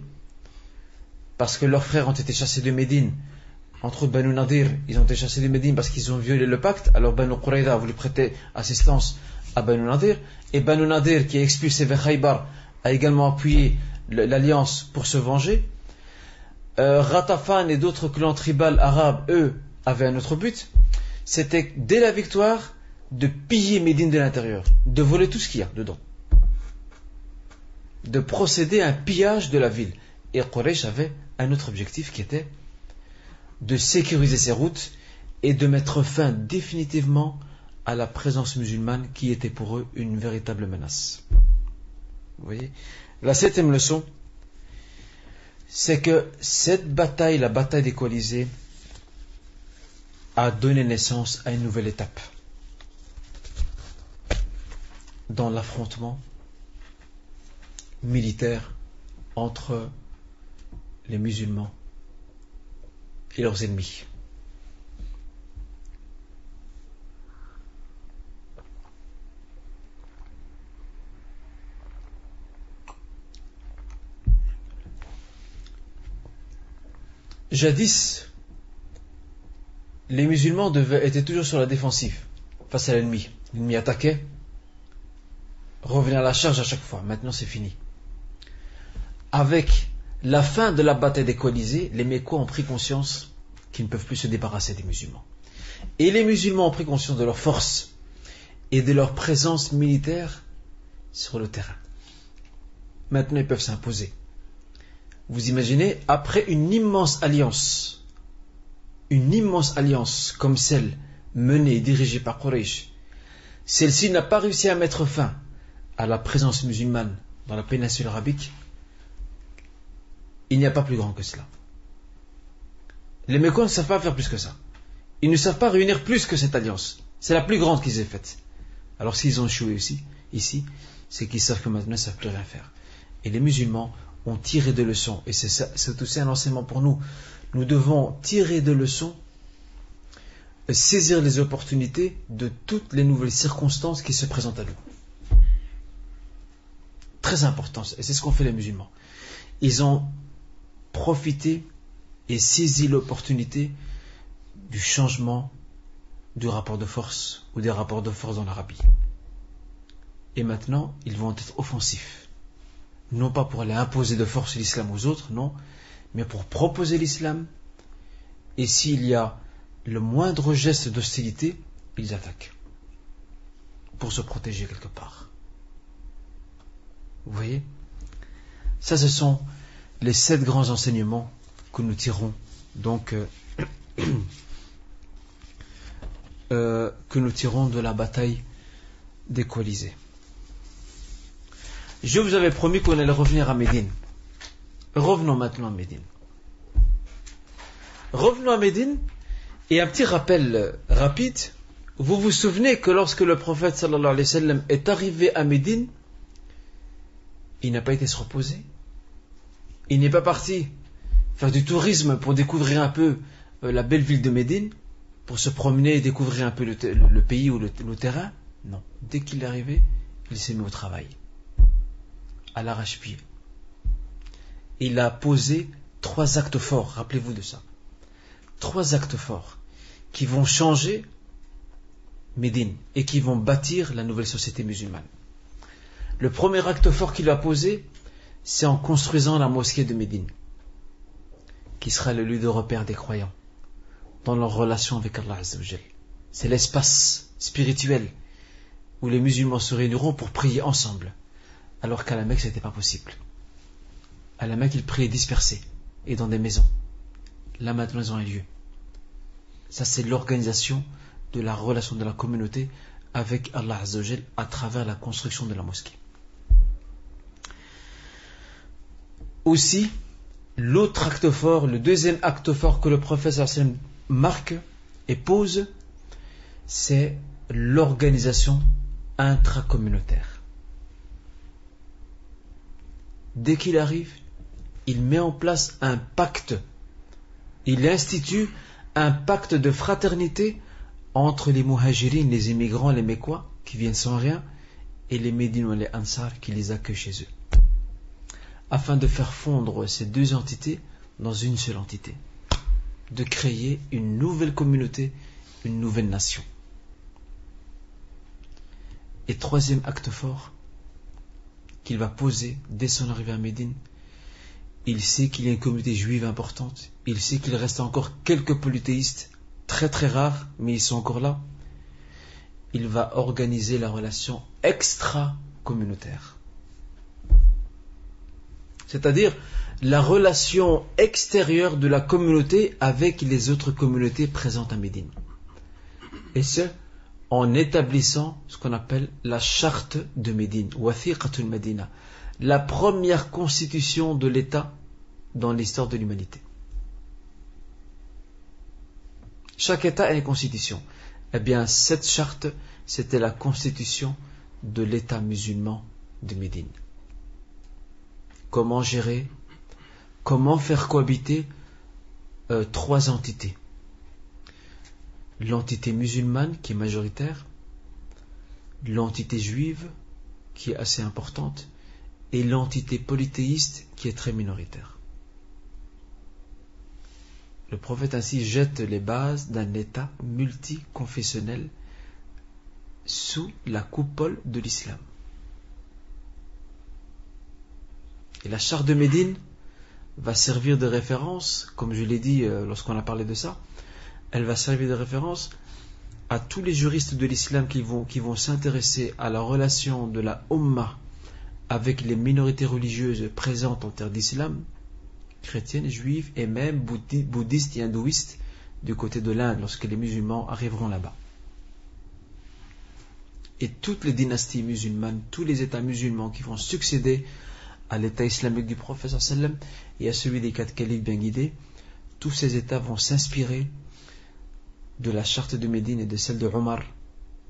parce que leurs frères ont été chassés de Médine. Entre autres, Banu Nadir, ils ont été chassés de Médine parce qu'ils ont violé le pacte. Alors Banu Qurayza a voulu prêter assistance à Banu Nadir. Et Banu Nadir, qui a expulsé vers Khaybar, a également appuyé l'alliance pour se venger. Ghatafan et d'autres clans tribaux arabes, eux, avaient un autre but. C'était, dès la victoire, de piller Médine de l'intérieur, de voler tout ce qu'il y a dedans, de procéder à un pillage de la ville. Et Quraysh avait un autre objectif qui était de sécuriser ses routes et de mettre fin définitivement à la présence musulmane qui était pour eux une véritable menace. Vous voyez ? La 7e leçon, c'est que cette bataille, la bataille des coalisés, a donné naissance à une nouvelle étape dans l'affrontement militaire entre les musulmans et leurs ennemis. Jadis, les musulmans étaient toujours sur la défensive face à l'ennemi. L'ennemi attaquait, revenait à la charge à chaque fois. Maintenant, c'est fini. Avec la fin de la bataille des coalisés, les Mécois ont pris conscience qu'ils ne peuvent plus se débarrasser des musulmans. Et les musulmans ont pris conscience de leur force et de leur présence militaire sur le terrain. Maintenant, ils peuvent s'imposer. Vous imaginez, après une immense alliance une immense alliance comme celle menée et dirigée par Quraysh, celle-ci n'a pas réussi à mettre fin à la présence musulmane dans la péninsule arabique, il n'y a pas plus grand que cela. Les Mécois ne savent pas faire plus que ça. Ils ne savent pas réunir plus que cette alliance. C'est la plus grande qu'ils aient faite. Alors s'ils ont échoué ici, c'est qu'ils savent que maintenant ils ne savent plus rien faire. Et les musulmans ont tiré des leçons. Et c'est aussi un enseignement pour nous. Nous devons tirer des leçons, saisir les opportunités de toutes les nouvelles circonstances qui se présentent à nous. Très important. Et c'est ce qu'ont fait les musulmans. Ils ont profité et saisi l'opportunité du changement du rapport de force ou des rapports de force dans l'Arabie. Et maintenant, ils vont être offensifs. Non pas pour aller imposer de force l'islam aux autres, non, mais pour proposer l'islam. Et s'il y a le moindre geste d'hostilité, ils attaquent. Pour se protéger quelque part. Vous voyez? Ça, ce sont les 7 grands enseignements que nous tirons donc que nous tirons de la bataille des coalisés. Je vous avais promis qu'on allait revenir à Médine. Revenons maintenant à Médine. Revenons à Médine et un petit rappel rapide. Vous vous souvenez que lorsque le prophète sallallahu alayhi wa sallam est arrivé à Médine, il n'a pas été se reposer. Il n'est pas parti faire du tourisme pour découvrir un peu la belle ville de Médine, pour se promener et découvrir un peu le pays ou le terrain. Non. Dès qu'il est arrivé, il s'est mis au travail. À l'arrache-pied. Il a posé 3 actes forts. Rappelez-vous de ça. 3 actes forts qui vont changer Médine et qui vont bâtir la nouvelle société musulmane. Le premier acte fort qu'il a posé, c'est en construisant la mosquée de Médine, qui sera le lieu de repère des croyants dans leur relation avec Allah Azza wa Jal. C'est l'espace spirituel où les musulmans se réuniront pour prier ensemble, alors qu'à la Mecque, ce n'était pas possible. À la Mecque, ils priaient dispersés et dans des maisons. Là, maintenant, ils ont un lieu. Ça, c'est l'organisation de la relation de la communauté avec Allah Azza wa Jal à travers la construction de la mosquée. Aussi, l'autre acte fort, le deuxième acte fort que le prophète sallallahu alayhi wa sallam marque et pose, c'est l'organisation intracommunautaire. Dès qu'il arrive, il met en place un pacte. Il institue un pacte de fraternité entre les muhajirines, les immigrants, les Mécois, qui viennent sans rien, et les Médinois, les Ansar, qui les accueillent chez eux, afin de faire fondre ces 2 entités dans une seule entité, de créer une nouvelle communauté, une nouvelle nation. Et troisième acte fort qu'il va poser dès son arrivée à Médine, il sait qu'il y a une communauté juive importante, il sait qu'il reste encore quelques polythéistes, très très rares, mais ils sont encore là. Il va organiser la relation extra-communautaire. C'est-à-dire la relation extérieure de la communauté avec les autres communautés présentes à Médine. Et ce, en établissant ce qu'on appelle la charte de Médine, Wathiqatul Medina, la première constitution de l'État dans l'histoire de l'humanité. Chaque État a une constitution. Eh bien, cette charte, c'était la constitution de l'État musulman de Médine. Comment gérer, comment faire cohabiter 3 entités. L'entité musulmane qui est majoritaire, l'entité juive qui est assez importante et l'entité polythéiste qui est très minoritaire. Le prophète ainsi jette les bases d'un État multiconfessionnel sous la coupole de l'islam. Et la charte de Médine va servir de référence, comme je l'ai dit lorsqu'on a parlé de ça, elle va servir de référence à tous les juristes de l'islam qui vont s'intéresser à la relation de la Ummah avec les minorités religieuses présentes en terre d'islam, chrétiennes, juives et même bouddhistes et hindouistes du côté de l'Inde, lorsque les musulmans arriveront là-bas. Et toutes les dynasties musulmanes, tous les États musulmans qui vont succéder à l'État islamique du prophète sallam et à celui des 4 califes bien guidés, tous ces États vont s'inspirer de la charte de Médine et de celle de Omar,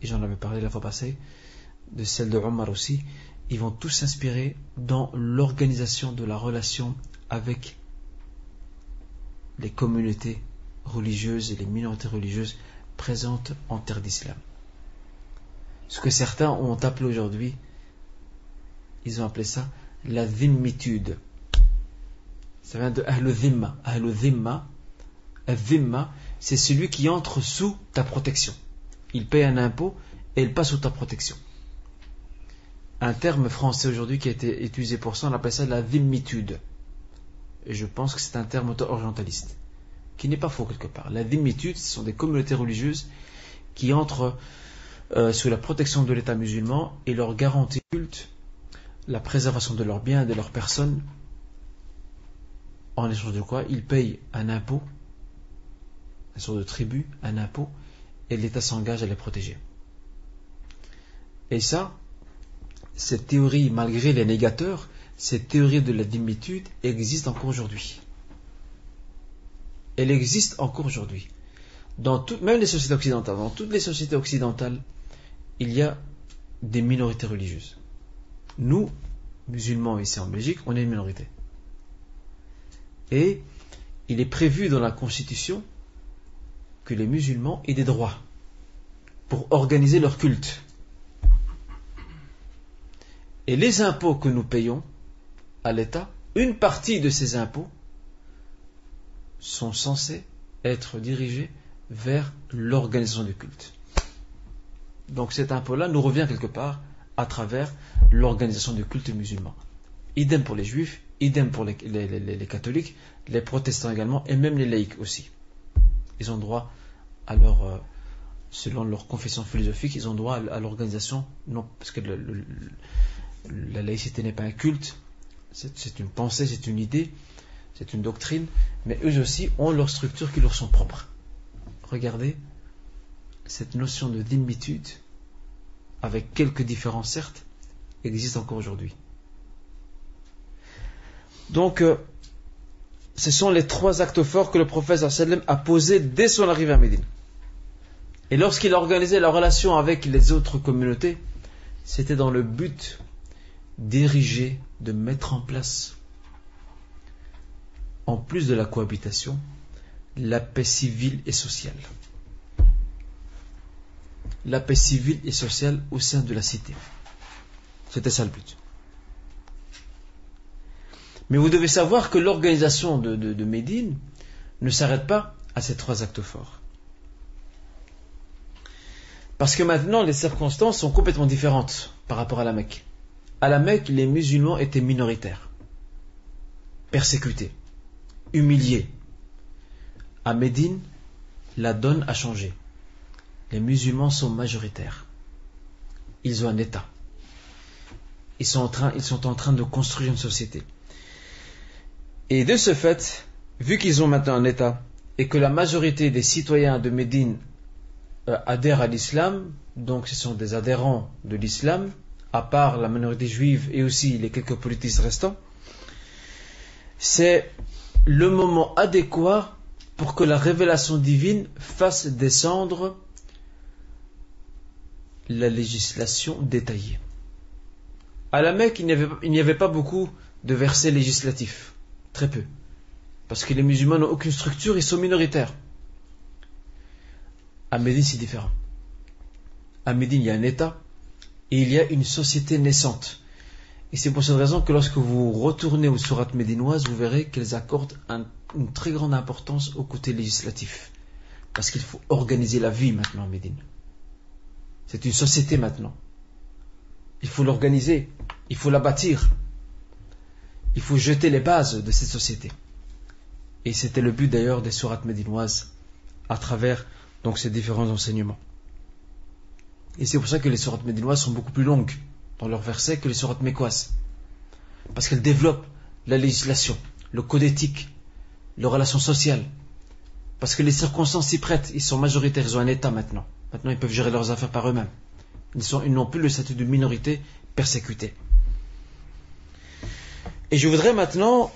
et j'en avais parlé la fois passée, de celle de Omar aussi. Ils vont tous s'inspirer dans l'organisation de la relation avec les communautés religieuses et les minorités religieuses présentes en terre d'islam. Ce que certains ont appelé aujourd'hui, ils ont appelé ça la dhimmitude. Ça vient de Ahlul-Dhimma. Ahlul-Dhimma, Al-Dhimma, c'est celui qui entre sous ta protection. Il paye un impôt et il passe sous ta protection. Un terme français aujourd'hui qui a été utilisé pour ça, on appelle ça la dhimmitude. Et je pense que c'est un terme orientaliste, qui n'est pas faux quelque part. La dhimmitude, ce sont des communautés religieuses qui entrent sous la protection de l'État musulman et leur garantit le culte, la préservation de leurs biens et de leurs personnes, en échange de quoi ils payent un impôt, une sorte de tribut, un impôt, et l'État s'engage à les protéger. Et ça, cette théorie, malgré les négateurs, cette théorie de la dhimmitude existe encore aujourd'hui. Elle existe encore aujourd'hui. Même les sociétés occidentales, dans toutes les sociétés occidentales, il y a des minorités religieuses. Nous, musulmans ici en Belgique, on est une minorité. Et il est prévu dans la Constitution que les musulmans aient des droits pour organiser leur culte. Et les impôts que nous payons à l'État, une partie de ces impôts sont censés être dirigés vers l'organisation du culte. Donc cet impôt-là nous revient quelque part à travers l'organisation du culte musulman. Idem pour les juifs, idem pour les catholiques, les protestants également, et même les laïcs aussi. Ils ont droit à leur, selon leur confession philosophique, ils ont droit à l'organisation, non, parce que la laïcité n'est pas un culte, c'est une pensée, c'est une idée, c'est une doctrine, mais eux aussi ont leurs structures qui leur sont propres. Regardez, cette notion de dhimmitude, avec quelques différences certes, existe encore aujourd'hui. Donc, ce sont les 3 actes forts que le prophète sallam a posés dès son arrivée à Médine. Et lorsqu'il a organisé la relation avec les autres communautés, c'était dans le but d'ériger, de mettre en place, en plus de la cohabitation, la paix civile et sociale. La paix civile et sociale au sein de la cité. C'était ça le but. Mais vous devez savoir que l'organisation de Médine ne s'arrête pas à ces 3 actes forts. Parce que maintenant, les circonstances sont complètement différentes par rapport à la Mecque. À la Mecque, les musulmans étaient minoritaires, persécutés, humiliés. À Médine, la donne a changé. Les musulmans sont majoritaires. Ils ont un État. Ils sont en train de construire une société. Et de ce fait, vu qu'ils ont maintenant un État et que la majorité des citoyens de Médine adhèrent à l'islam, donc ce sont des adhérents de l'islam, à part la minorité juive et aussi les quelques politistes restants, c'est le moment adéquat pour que la révélation divine fasse descendre la législation détaillée. À la Mecque, il n'y avait pas beaucoup de versets législatifs. Très peu. Parce que les musulmans n'ont aucune structure, ils sont minoritaires. À Médine, c'est différent. À Médine, il y a un État et il y a une société naissante. Et c'est pour cette raison que lorsque vous retournez aux sourates médinoises, vous verrez qu'elles accordent une très grande importance au côté législatif. Parce qu'il faut organiser la vie maintenant à Médine. C'est une société maintenant. Il faut l'organiser, il faut la bâtir. Il faut jeter les bases de cette société. Et c'était le but d'ailleurs des sourates médinoises, à travers donc ces différents enseignements. Et c'est pour ça que les sourates médinoises sont beaucoup plus longues dans leurs versets que les sourates mécoises. Parce qu'elles développent la législation, le code éthique, les relations sociales. Parce que les circonstances s'y prêtent. Ils sont majoritaires, ils ont un État maintenant. Maintenant, ils peuvent gérer leurs affaires par eux-mêmes. Ils n'ont plus le statut de minorité persécutée. Et je voudrais maintenant,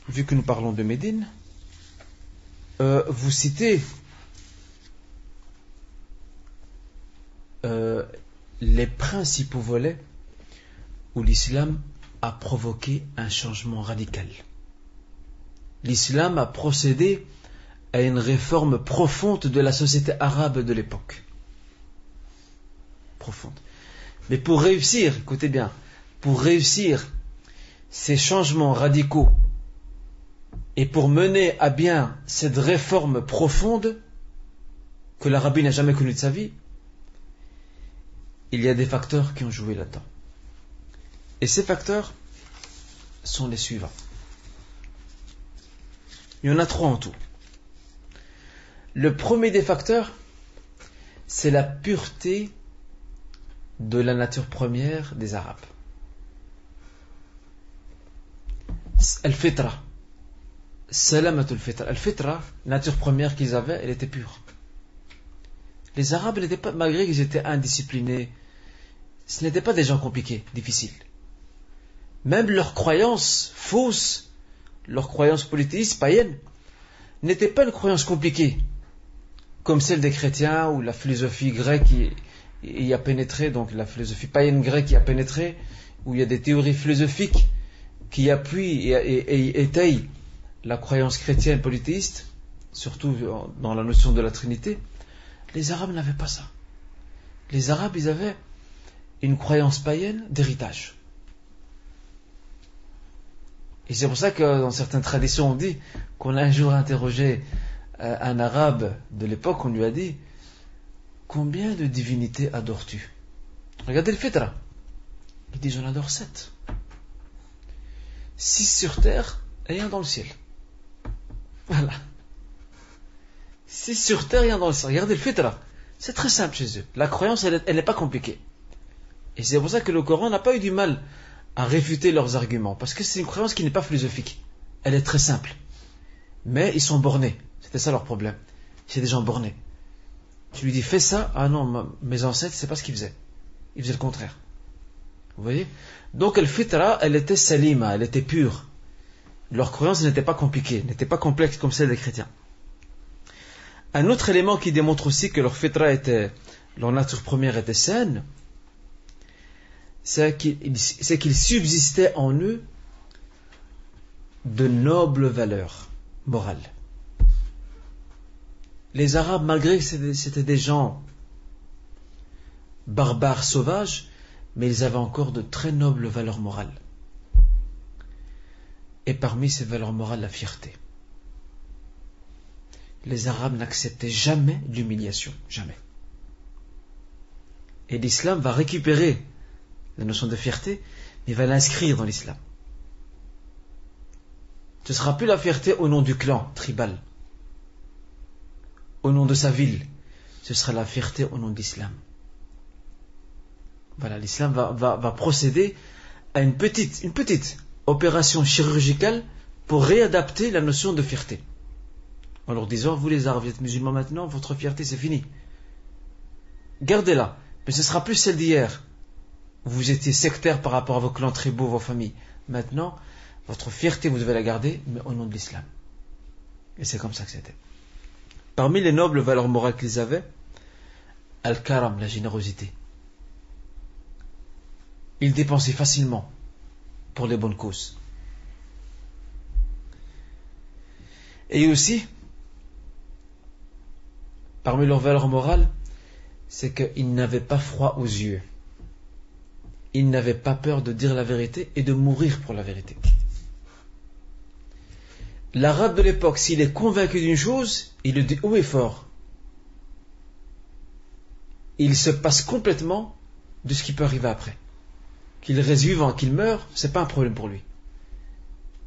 vu que nous parlons de Médine, vous citer les principaux volets où l'islam a provoqué un changement radical. L'islam a procédé à une réforme profonde de la société arabe de l'époque. Profonde. Mais pour réussir, écoutez bien, pour réussir ces changements radicaux et pour mener à bien cette réforme profonde que l'Arabie n'a jamais connue de sa vie, il y a des facteurs qui ont joué là-dedans. Et ces facteurs sont les suivants. Il y en a 3 en tout. Le premier des facteurs, c'est la pureté de la nature première des Arabes. Al-Fitra. Salamatul Fitra. Al-Fitra, nature première qu'ils avaient, elle était pure. Les Arabes n'étaient pas, malgré qu'ils étaient indisciplinés, ce n'étaient pas des gens compliqués, difficiles. Même leurs croyances fausses, leurs croyances polythéistes, païennes, n'étaient pas une croyance compliquée, comme celle des chrétiens ou la philosophie grecque qui y a pénétré, donc la philosophie païenne grecque qui a pénétré, où il y a des théories philosophiques qui appuient et étayent la croyance chrétienne polythéiste, surtout dans la notion de la Trinité. Les Arabes n'avaient pas ça. Les Arabes, ils avaient une croyance païenne d'héritage. Et c'est pour ça que dans certaines traditions on dit qu'on a un jour interrogé un Arabe de l'époque, on lui a dit: combien de divinités adores-tu? Regardez le Fitra. Il dit: j'en adore 7. 6 sur terre et 1 dans le ciel. Voilà. 6 sur terre et 1 dans le ciel. Regardez le Fitra. C'est très simple chez eux. La croyance, elle n'est pas compliquée. Et c'est pour ça que le Coran n'a pas eu du mal à réfuter leurs arguments. Parce que c'est une croyance qui n'est pas philosophique. Elle est très simple. Mais ils sont bornés. C'était ça leur problème. C'est des gens bornés. Tu lui dis: fais ça. Ah non, mes ancêtres, c'est pas ce qu'ils faisaient. Ils faisaient le contraire. Vous voyez? Donc, Al-Fitra, elle était salima, elle était pure. Leur croyance n'était pas compliquée, n'était pas complexe comme celle des chrétiens. Un autre élément qui démontre aussi que leur fitra était, leur nature première était saine, c'est qu'il subsistait en eux de nobles valeurs morales. Les Arabes, malgré que c'était des gens barbares, sauvages, mais ils avaient encore de très nobles valeurs morales. Et parmi ces valeurs morales, la fierté. Les Arabes n'acceptaient jamais l'humiliation, jamais. Et l'islam va récupérer la notion de fierté, mais va l'inscrire dans l'islam. Ce ne sera plus la fierté au nom du clan tribal, au nom de sa ville. Ce sera la fierté au nom de l'islam. Voilà, l'islam va procéder à une petite opération chirurgicale pour réadapter la notion de fierté. En leur disant: vous les Arabes, vous êtes musulmans maintenant, votre fierté c'est fini. Gardez-la, mais ce sera plus celle d'hier. Vous étiez sectaire par rapport à vos clans tribaux, vos familles. Maintenant, votre fierté vous devez la garder, mais au nom de l'islam. Et c'est comme ça que c'était. Parmi les nobles valeurs morales qu'ils avaient, Al-Karam, la générosité. Ils dépensaient facilement pour les bonnes causes. Et aussi, parmi leurs valeurs morales, c'est qu'ils n'avaient pas froid aux yeux. Ils n'avaient pas peur de dire la vérité et de mourir pour la vérité. L'arabe de l'époque, s'il est convaincu d'une chose, il le dit haut et fort. Il se passe complètement de ce qui peut arriver après. Qu'il reste vivant, qu'il meure, c'est pas un problème pour lui.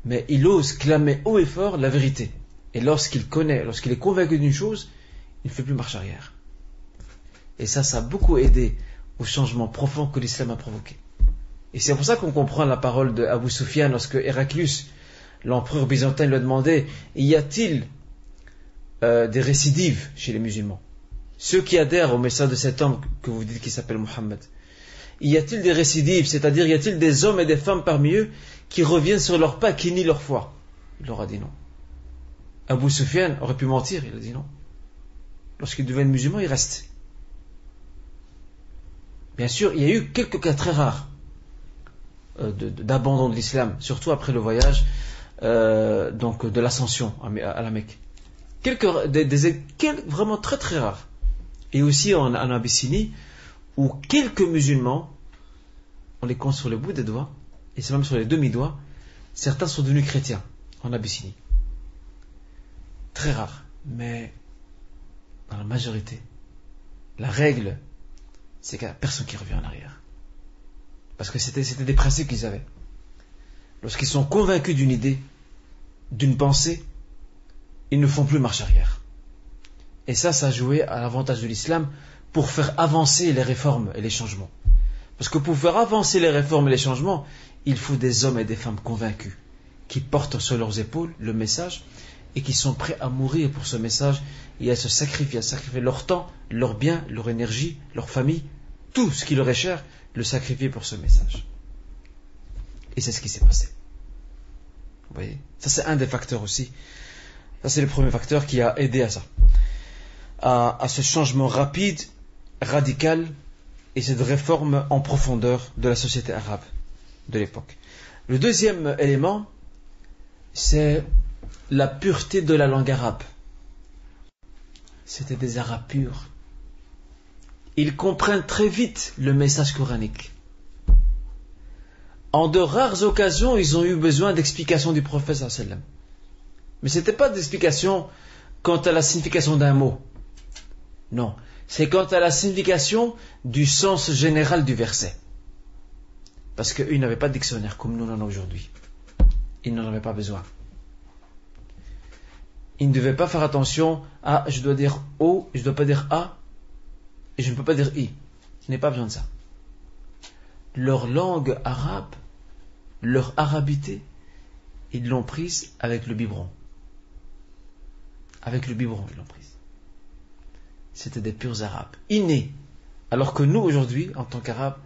Mais il ose clamer haut et fort la vérité. Et lorsqu'il est convaincu d'une chose, il ne fait plus marche arrière. Et ça a beaucoup aidé au changement profond que l'islam a provoqué. Et c'est pour ça qu'on comprend la parole d'Abu Sufyan lorsque Héraclius, l'empereur byzantin, lui a demandé: y a-t-il des récidives chez les musulmans? Ceux qui adhèrent au message de cet homme que vous dites qui s'appelle Mohammed, y a-t-il des récidives, c'est-à-dire y a-t-il des hommes et des femmes parmi eux qui reviennent sur leur pas, qui nient leur foi? Il leur a dit non. Abu Sufyan aurait pu mentir, il a dit non. Lorsqu'il devient musulman, il reste. Bien sûr, il y a eu quelques cas très rares d'abandon de l'islam, surtout après le voyage donc de l'ascension à la Mecque. Quelques vraiment très très rares. Et aussi en Abyssinie, où quelques musulmans, on les compte sur le bout des doigts, et c'est même sur les demi-doigts, certains sont devenus chrétiens en Abyssinie. Très rare, mais dans la majorité, la règle, c'est qu'il n'y a personne qui revient en arrière. Parce que c'était des principes qu'ils avaient. Lorsqu'ils sont convaincus d'une idée, d'une pensée, ils ne font plus marche arrière. Et ça a joué à l'avantage de l'islam pour faire avancer les réformes et les changements. Parce que pour faire avancer les réformes et les changements, il faut des hommes et des femmes convaincus, qui portent sur leurs épaules le message et qui sont prêts à mourir pour ce message et à sacrifier leur temps, leur bien, leur énergie, leur famille, tout ce qui leur est cher, le sacrifier pour ce message. Et c'est ce qui s'est passé. Vous voyez, ça c'est un des facteurs aussi. Ça c'est le premier facteur qui a aidé à ça, à ce changement rapide, radical et cette réforme en profondeur de la société arabe de l'époque. Le deuxième élément, c'est la pureté de la langue arabe. C'était des arabes purs. Ils comprennent très vite le message coranique. En de rares occasions, ils ont eu besoin d'explications du prophète sallallahu alayhi wa sallam. Mais ce n'était pas d'explication quant à la signification d'un mot. Non, c'est quant à la signification du sens général du verset. Parce qu'eux, ils n'avaient pas de dictionnaire comme nous en avons aujourd'hui. Ils n'en avaient pas besoin. Ils ne devaient pas faire attention à je dois dire O, je ne dois pas dire A, et je ne peux pas dire I. Je n'ai pas besoin de ça. Leur langue arabe, leur arabité, ils l'ont prise avec le biberon. Avec le biberon, ils l'ont prise. C'était des purs arabes, innés. Alors que nous, aujourd'hui, en tant qu'arabes,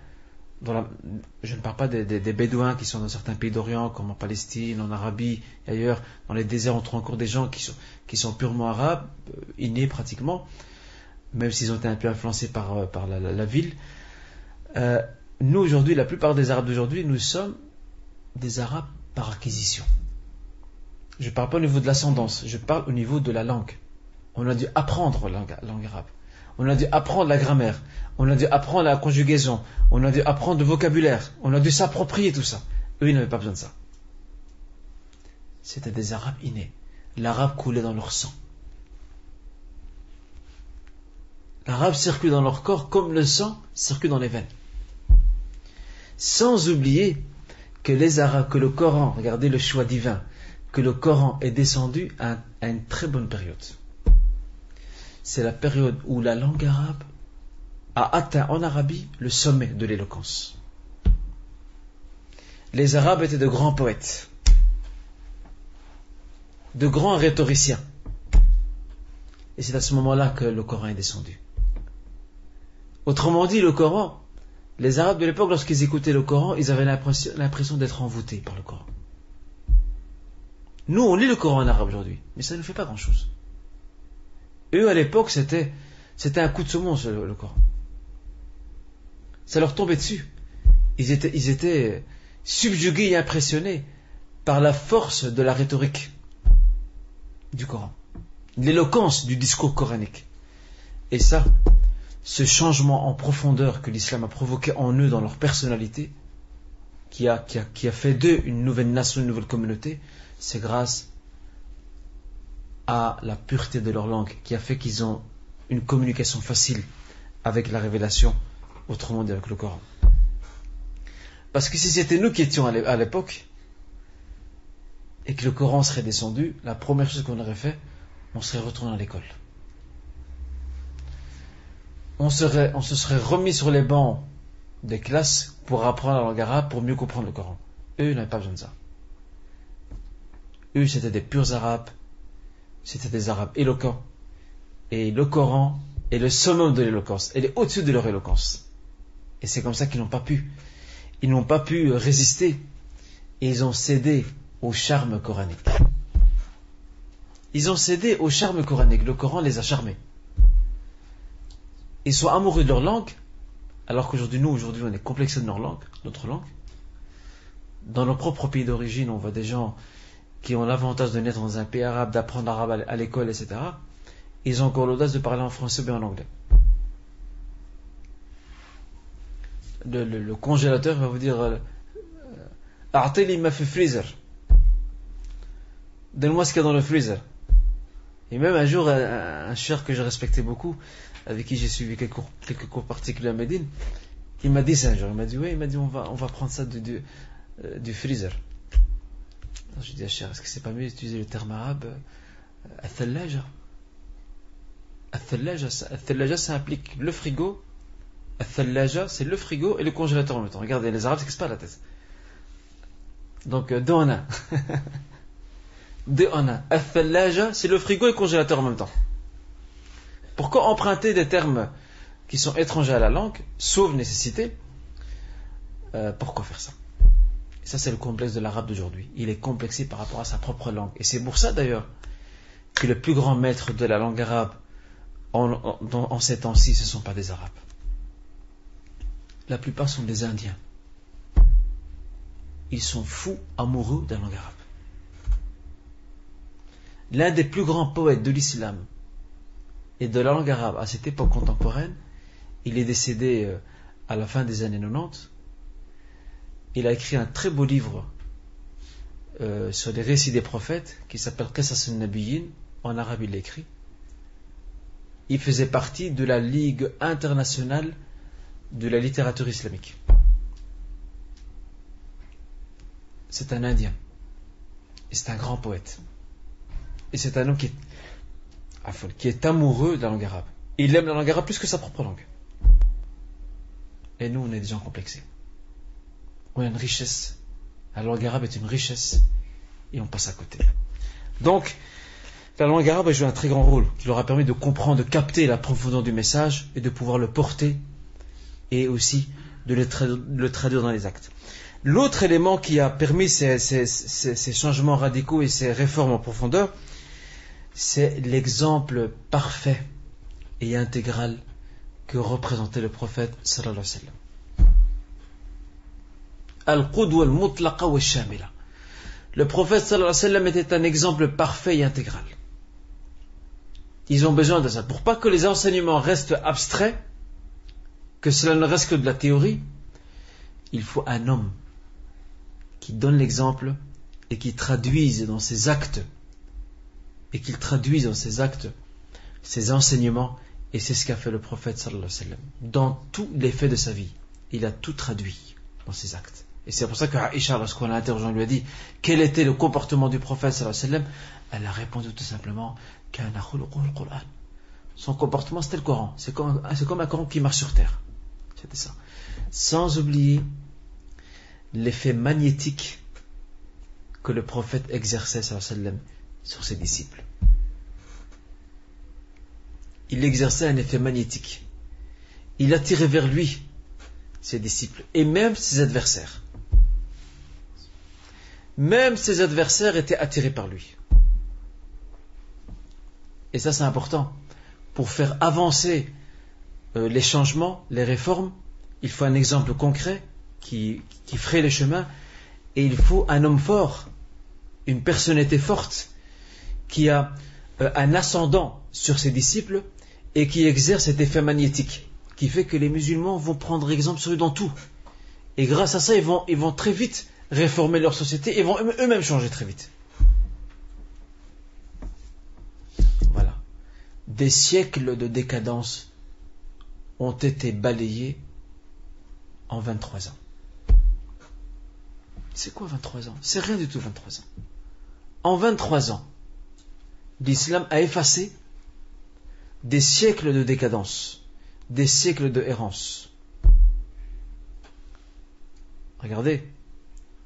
je ne parle pas des bédouins qui sont dans certains pays d'Orient, comme en Palestine, en Arabie et ailleurs, dans les déserts, on trouve encore des gens qui sont purement arabes, innés pratiquement, même s'ils ont été un peu influencés par la ville. Nous, aujourd'hui, la plupart des arabes d'aujourd'hui, nous sommes des arabes par acquisition. Je ne parle pas au niveau de l'ascendance, je parle au niveau de la langue. On a dû apprendre la langue arabe. On a dû apprendre la grammaire. On a dû apprendre la conjugaison. On a dû apprendre le vocabulaire. On a dû s'approprier tout ça. Eux, ils n'avaient pas besoin de ça. C'était des arabes innés. L'arabe coulait dans leur sang. L'arabe circule dans leur corps comme le sang circule dans les veines. Sans oublier que les arabes, que le Coran, regardez le choix divin, que le Coran est descendu à une très bonne période. C'est la période où la langue arabe a atteint en Arabie le sommet de l'éloquence. Les Arabes étaient de grands poètes, de grands rhétoriciens. Et c'est à ce moment-là que le Coran est descendu. Autrement dit, le Coran, les Arabes de l'époque, lorsqu'ils écoutaient le Coran, ils avaient l'impression d'être envoûtés par le Coran. Nous, on lit le Coran en arabe aujourd'hui, mais ça ne fait pas grand-chose. Eux, à l'époque, c'était un coup de saumon, le Coran. Ça leur tombait dessus. Ils étaient subjugués et impressionnés par la force de la rhétorique du Coran, l'éloquence du discours coranique. Et ça, ce changement en profondeur que l'islam a provoqué en eux, dans leur personnalité, qui a fait d'eux une nouvelle nation, une nouvelle communauté, c'est grâce à la pureté de leur langue, qui a fait qu'ils ont une communication facile avec la révélation, autrement dit avec le Coran. Parce que si c'était nous qui étions à l'époque, et que le Coran serait descendu, la première chose qu'on aurait fait, on serait retourné à l'école. On se serait remis sur les bancs des classes pour apprendre la langue arabe, pour mieux comprendre le Coran. Eux, ils n'avaient pas besoin de ça. Eux, c'était des purs arabes c'était des Arabes éloquents. Et le Coran est le summum de l'éloquence. Elle est au-dessus de leur éloquence. Et c'est comme ça qu'ils n'ont pas pu. Ils n'ont pas pu résister. Et ils ont cédé au charme coranique. Ils ont cédé au charme coranique. Le Coran les a charmés. Ils sont amoureux de leur langue, alors qu'aujourd'hui, on est complexés de notre langue. Dans nos propres pays d'origine, on voit des gens qui ont l'avantage de naître dans un pays arabe, d'apprendre l'arabe à l'école, etc. Ils ont encore l'audace de parler en français ou bien en anglais. Le congélateur va vous dire A'tili ma fi freezer. Donne-moi ce qu'il y a dans le freezer. Et même un jour, un cher que je respectais beaucoup, avec qui j'ai suivi quelques cours particuliers à Médine, il m'a dit ça un jour. Il m'a dit on va prendre ça du freezer. Alors je lui ai dit cher, est-ce que c'est pas mieux d'utiliser le terme arabe Al-Thallaja. Al-Thallaja, ça implique le frigo. Al-Thallaja, c'est le frigo et le congélateur en même temps. Regardez, les Arabes, c'est pas la tête. Donc, deux en un. Al-Thallaja, c'est le frigo et le congélateur en même temps. Pourquoi emprunter des termes qui sont étrangers à la langue, sauf nécessité? Pourquoi faire ça? Et ça, c'est le complexe de l'arabe d'aujourd'hui. Il est complexé par rapport à sa propre langue. Et c'est pour ça, d'ailleurs, que le plus grand maître de la langue arabe en ces temps-ci, ce ne sont pas des Arabes. La plupart sont des Indiens. Ils sont fous amoureux de la langue arabe. L'un des plus grands poètes de l'islam et de la langue arabe à cette époque contemporaine, il est décédé à la fin des années 90. Il a écrit un très beau livre sur les récits des prophètes qui s'appelle Qasas al-Nabiyyin. En arabe, il l'a écrit. Il faisait partie de la Ligue internationale de la littérature islamique. C'est un Indien. Et c'est un grand poète. Et c'est un homme qui est amoureux de la langue arabe. Il aime la langue arabe plus que sa propre langue. Et nous, on est des gens complexés. On a une richesse. La langue arabe est une richesse. Et on passe à côté. Donc, la langue arabe a joué un très grand rôle, qui leur a permis de comprendre, de capter la profondeur du message et de pouvoir le porter et aussi de le traduire dans les actes. L'autre élément qui a permis ces changements radicaux et ces réformes en profondeur, c'est l'exemple parfait et intégral que représentait le prophète sallallahu alayhi wa sallam. Al-Qudwa al-Mutlaqa wa al-Shamila. Le prophète sallallahu alayhi wa sallam était un exemple parfait et intégral. Ils ont besoin de ça. Pour pas que les enseignements restent abstraits, que cela ne reste que de la théorie, il faut un homme qui donne l'exemple et qui traduise dans ses actes ses enseignements, et c'est ce qu'a fait le prophète sallallahu alayhi wa sallam. Dans tous les faits de sa vie, il a tout traduit dans ses actes. Et c'est pour ça que Aïcha, lorsqu'on l'a interrogé, on lui a dit quel était le comportement du prophète sallallahu alayhi wa sallam, elle a répondu tout simplement kana khuluquhul Qur'an. Son comportement c'était le Coran. C'est comme un Coran qui marche sur terre. C'était ça. Sans oublier l'effet magnétique que le prophète exerçait sallallahu alayhi wa sallam sur ses disciples. Il exerçait un effet magnétique. Il attirait vers lui ses disciples et même ses adversaires. Même ses adversaires étaient attirés par lui. Et ça c'est important. Pour faire avancer les changements, les réformes, il faut un exemple concret qui fraye les chemins, et il faut un homme fort, une personnalité forte qui a un ascendant sur ses disciples et qui exerce cet effet magnétique qui fait que les musulmans vont prendre exemple sur eux dans tout, et grâce à ça ils vont très vite réformer leur société et vont eux-mêmes changer très vite. Voilà. Des siècles de décadence ont été balayés en 23 ans. C'est quoi 23 ans? C'est rien du tout 23 ans. En 23 ans, l'islam a effacé des siècles de décadence, des siècles de errance. Regardez,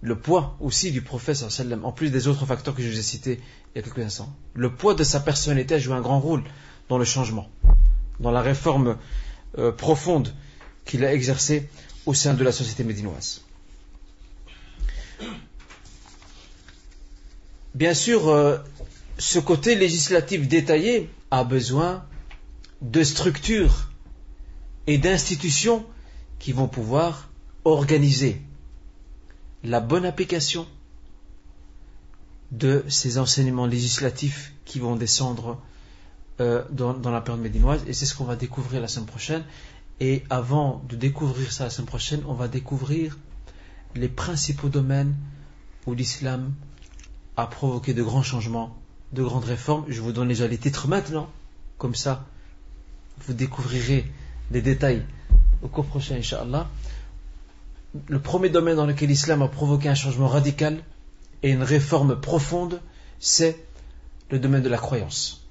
le poids aussi du prophète sallallahu alayhi wa sallam, en plus des autres facteurs que je vous ai cités il y a quelques instants, le poids de sa personnalité a joué un grand rôle dans le changement, dans la réforme profonde qu'il a exercée au sein de la société médinoise. Bien sûr, ce côté législatif détaillé a besoin de structures et d'institutions qui vont pouvoir organiser la bonne application de ces enseignements législatifs qui vont descendre dans la période médinoise, et c'est ce qu'on va découvrir la semaine prochaine. Et avant de découvrir ça la semaine prochaine, on va découvrir les principaux domaines où l'islam a provoqué de grands changements, de grandes réformes. Je vous donne déjà les titres maintenant, comme ça vous découvrirez les détails au cours prochain, Inch'Allah. Le premier domaine dans lequel l'islam a provoqué un changement radical et une réforme profonde, c'est le domaine de la croyance.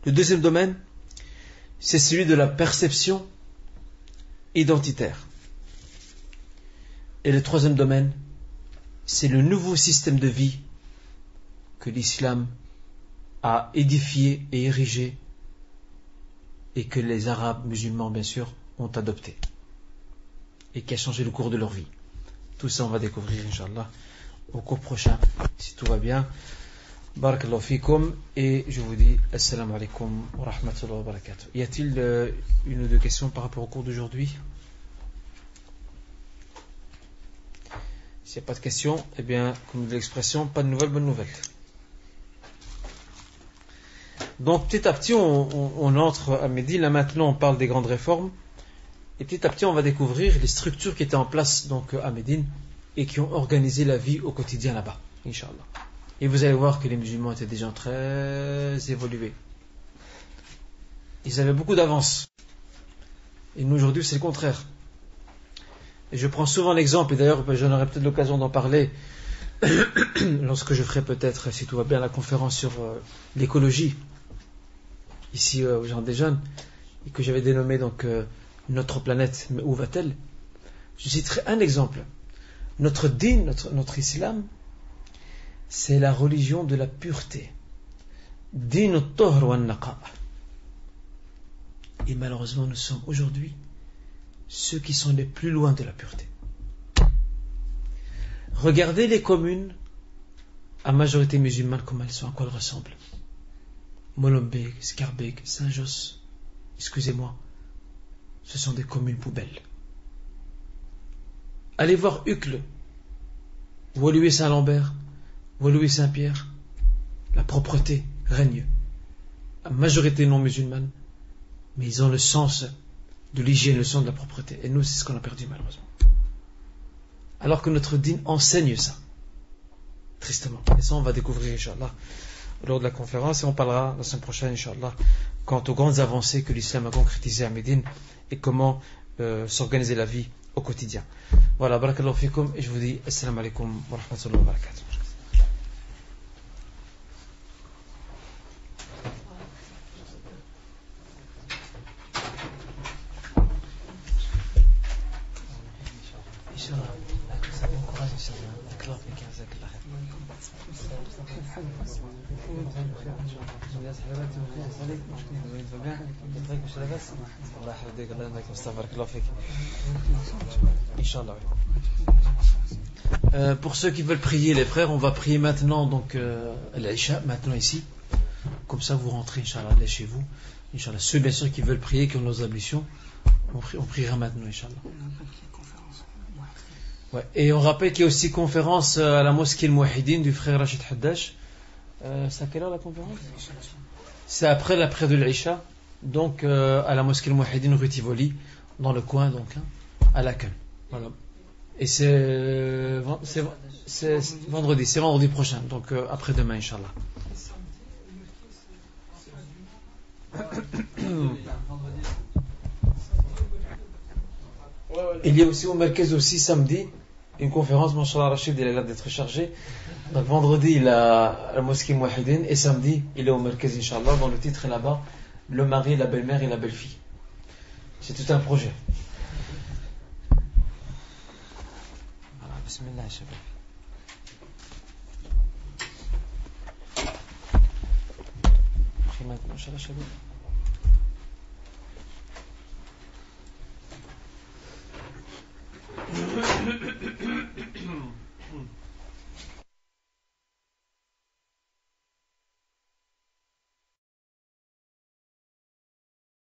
Le deuxième domaine, c'est celui de la perception identitaire. Et le troisième domaine, c'est le nouveau système de vie que l'islam a édifié et érigé et que les Arabes musulmans, bien sûr, ont adopté et qui a changé le cours de leur vie. Tout ça, on va découvrir, Inch'Allah, au cours prochain, si tout va bien. Barakallahu fikum, et je vous dis assalamu alaikum wa rahmatullahi wa barakatuh. Y a-t-il une ou deux questions par rapport au cours d'aujourd'hui? S'il n'y a pas de questions, eh bien, comme dit l'expression, pas de nouvelles, bonne nouvelle. Donc petit à petit, on entre à Médine. Là maintenant, on parle des grandes réformes. Et petit à petit, on va découvrir les structures qui étaient en place donc, à Médine et qui ont organisé la vie au quotidien là-bas, Inch'Allah. Et vous allez voir que les musulmans étaient des gens très évolués. Ils avaient beaucoup d'avance. Et nous, aujourd'hui, c'est le contraire. Et je prends souvent l'exemple, et d'ailleurs, j'en aurai peut-être l'occasion d'en parler lorsque je ferai peut-être, si tout va bien, la conférence sur l'écologie, ici aux gens des jeunes, et que j'avais dénommé donc notre planète, mais où va-t-elle? Je citerai un exemple. Notre din, notre islam, c'est la religion de la pureté. Din al-tahr wa al-naqa. Et malheureusement, nous sommes aujourd'hui ceux qui sont les plus loin de la pureté. Regardez les communes à majorité musulmane, comme elles sont, à quoi elles ressemblent. Molenbeek, Schaerbeek, Saint-Josse, excusez-moi, ce sont des communes poubelles. Allez voir Uccle, Woluwe-Saint-Lambert, Woluwe-Saint-Pierre, la propreté règne. La majorité non musulmane, mais ils ont le sens de l'hygiène, le sens de la propreté. Et nous, c'est ce qu'on a perdu malheureusement. Alors que notre dîn enseigne ça. Tristement. Et ça, on va découvrir, Inch'Allah, lors de la conférence. Et on parlera la semaine prochaine, Inch'Allah, quant aux grandes avancées que l'islam a concrétisées à Médine et comment s'organiser la vie au quotidien. Voilà, barakallahu fikum. Et je vous dis assalamu alaikum wa rahmatullahi wa barakatuh. Pour ceux qui veulent prier, les frères, on va prier maintenant donc l'Isha, maintenant ici. Comme ça vous rentrez, Inch'Allah, allez chez vous. Inch'Allah. Ceux bien sûr qui veulent prier, qui ont nos ablutions, on priera maintenant, Inch'Allah. Ouais. Et on rappelle qu'il y a aussi conférence à la mosquée Al-Mouahidine du frère Rachid Haddash. C'est à quelle heure la conférence? C'est après la prière de l'Isha, donc à la mosquée Al-Mouahidine rue Tivoli, dans le coin, donc, à Laken. Voilà. Et c'est vendredi, c'est vendredi prochain, donc après-demain, Inch'Allah. Il y a aussi au Merkez aussi samedi une conférence, Masha'Allah Rachid, il a l'air d'être chargé. Donc vendredi il est à la mosquée Mouahidine et samedi il est au Merkez, Inch'Allah, dont le titre est là-bas, le mari, la belle-mère et la belle-fille. C'est tout un projet. Voilà. بسم الله يا شباب. في ما تقولش يا شباب.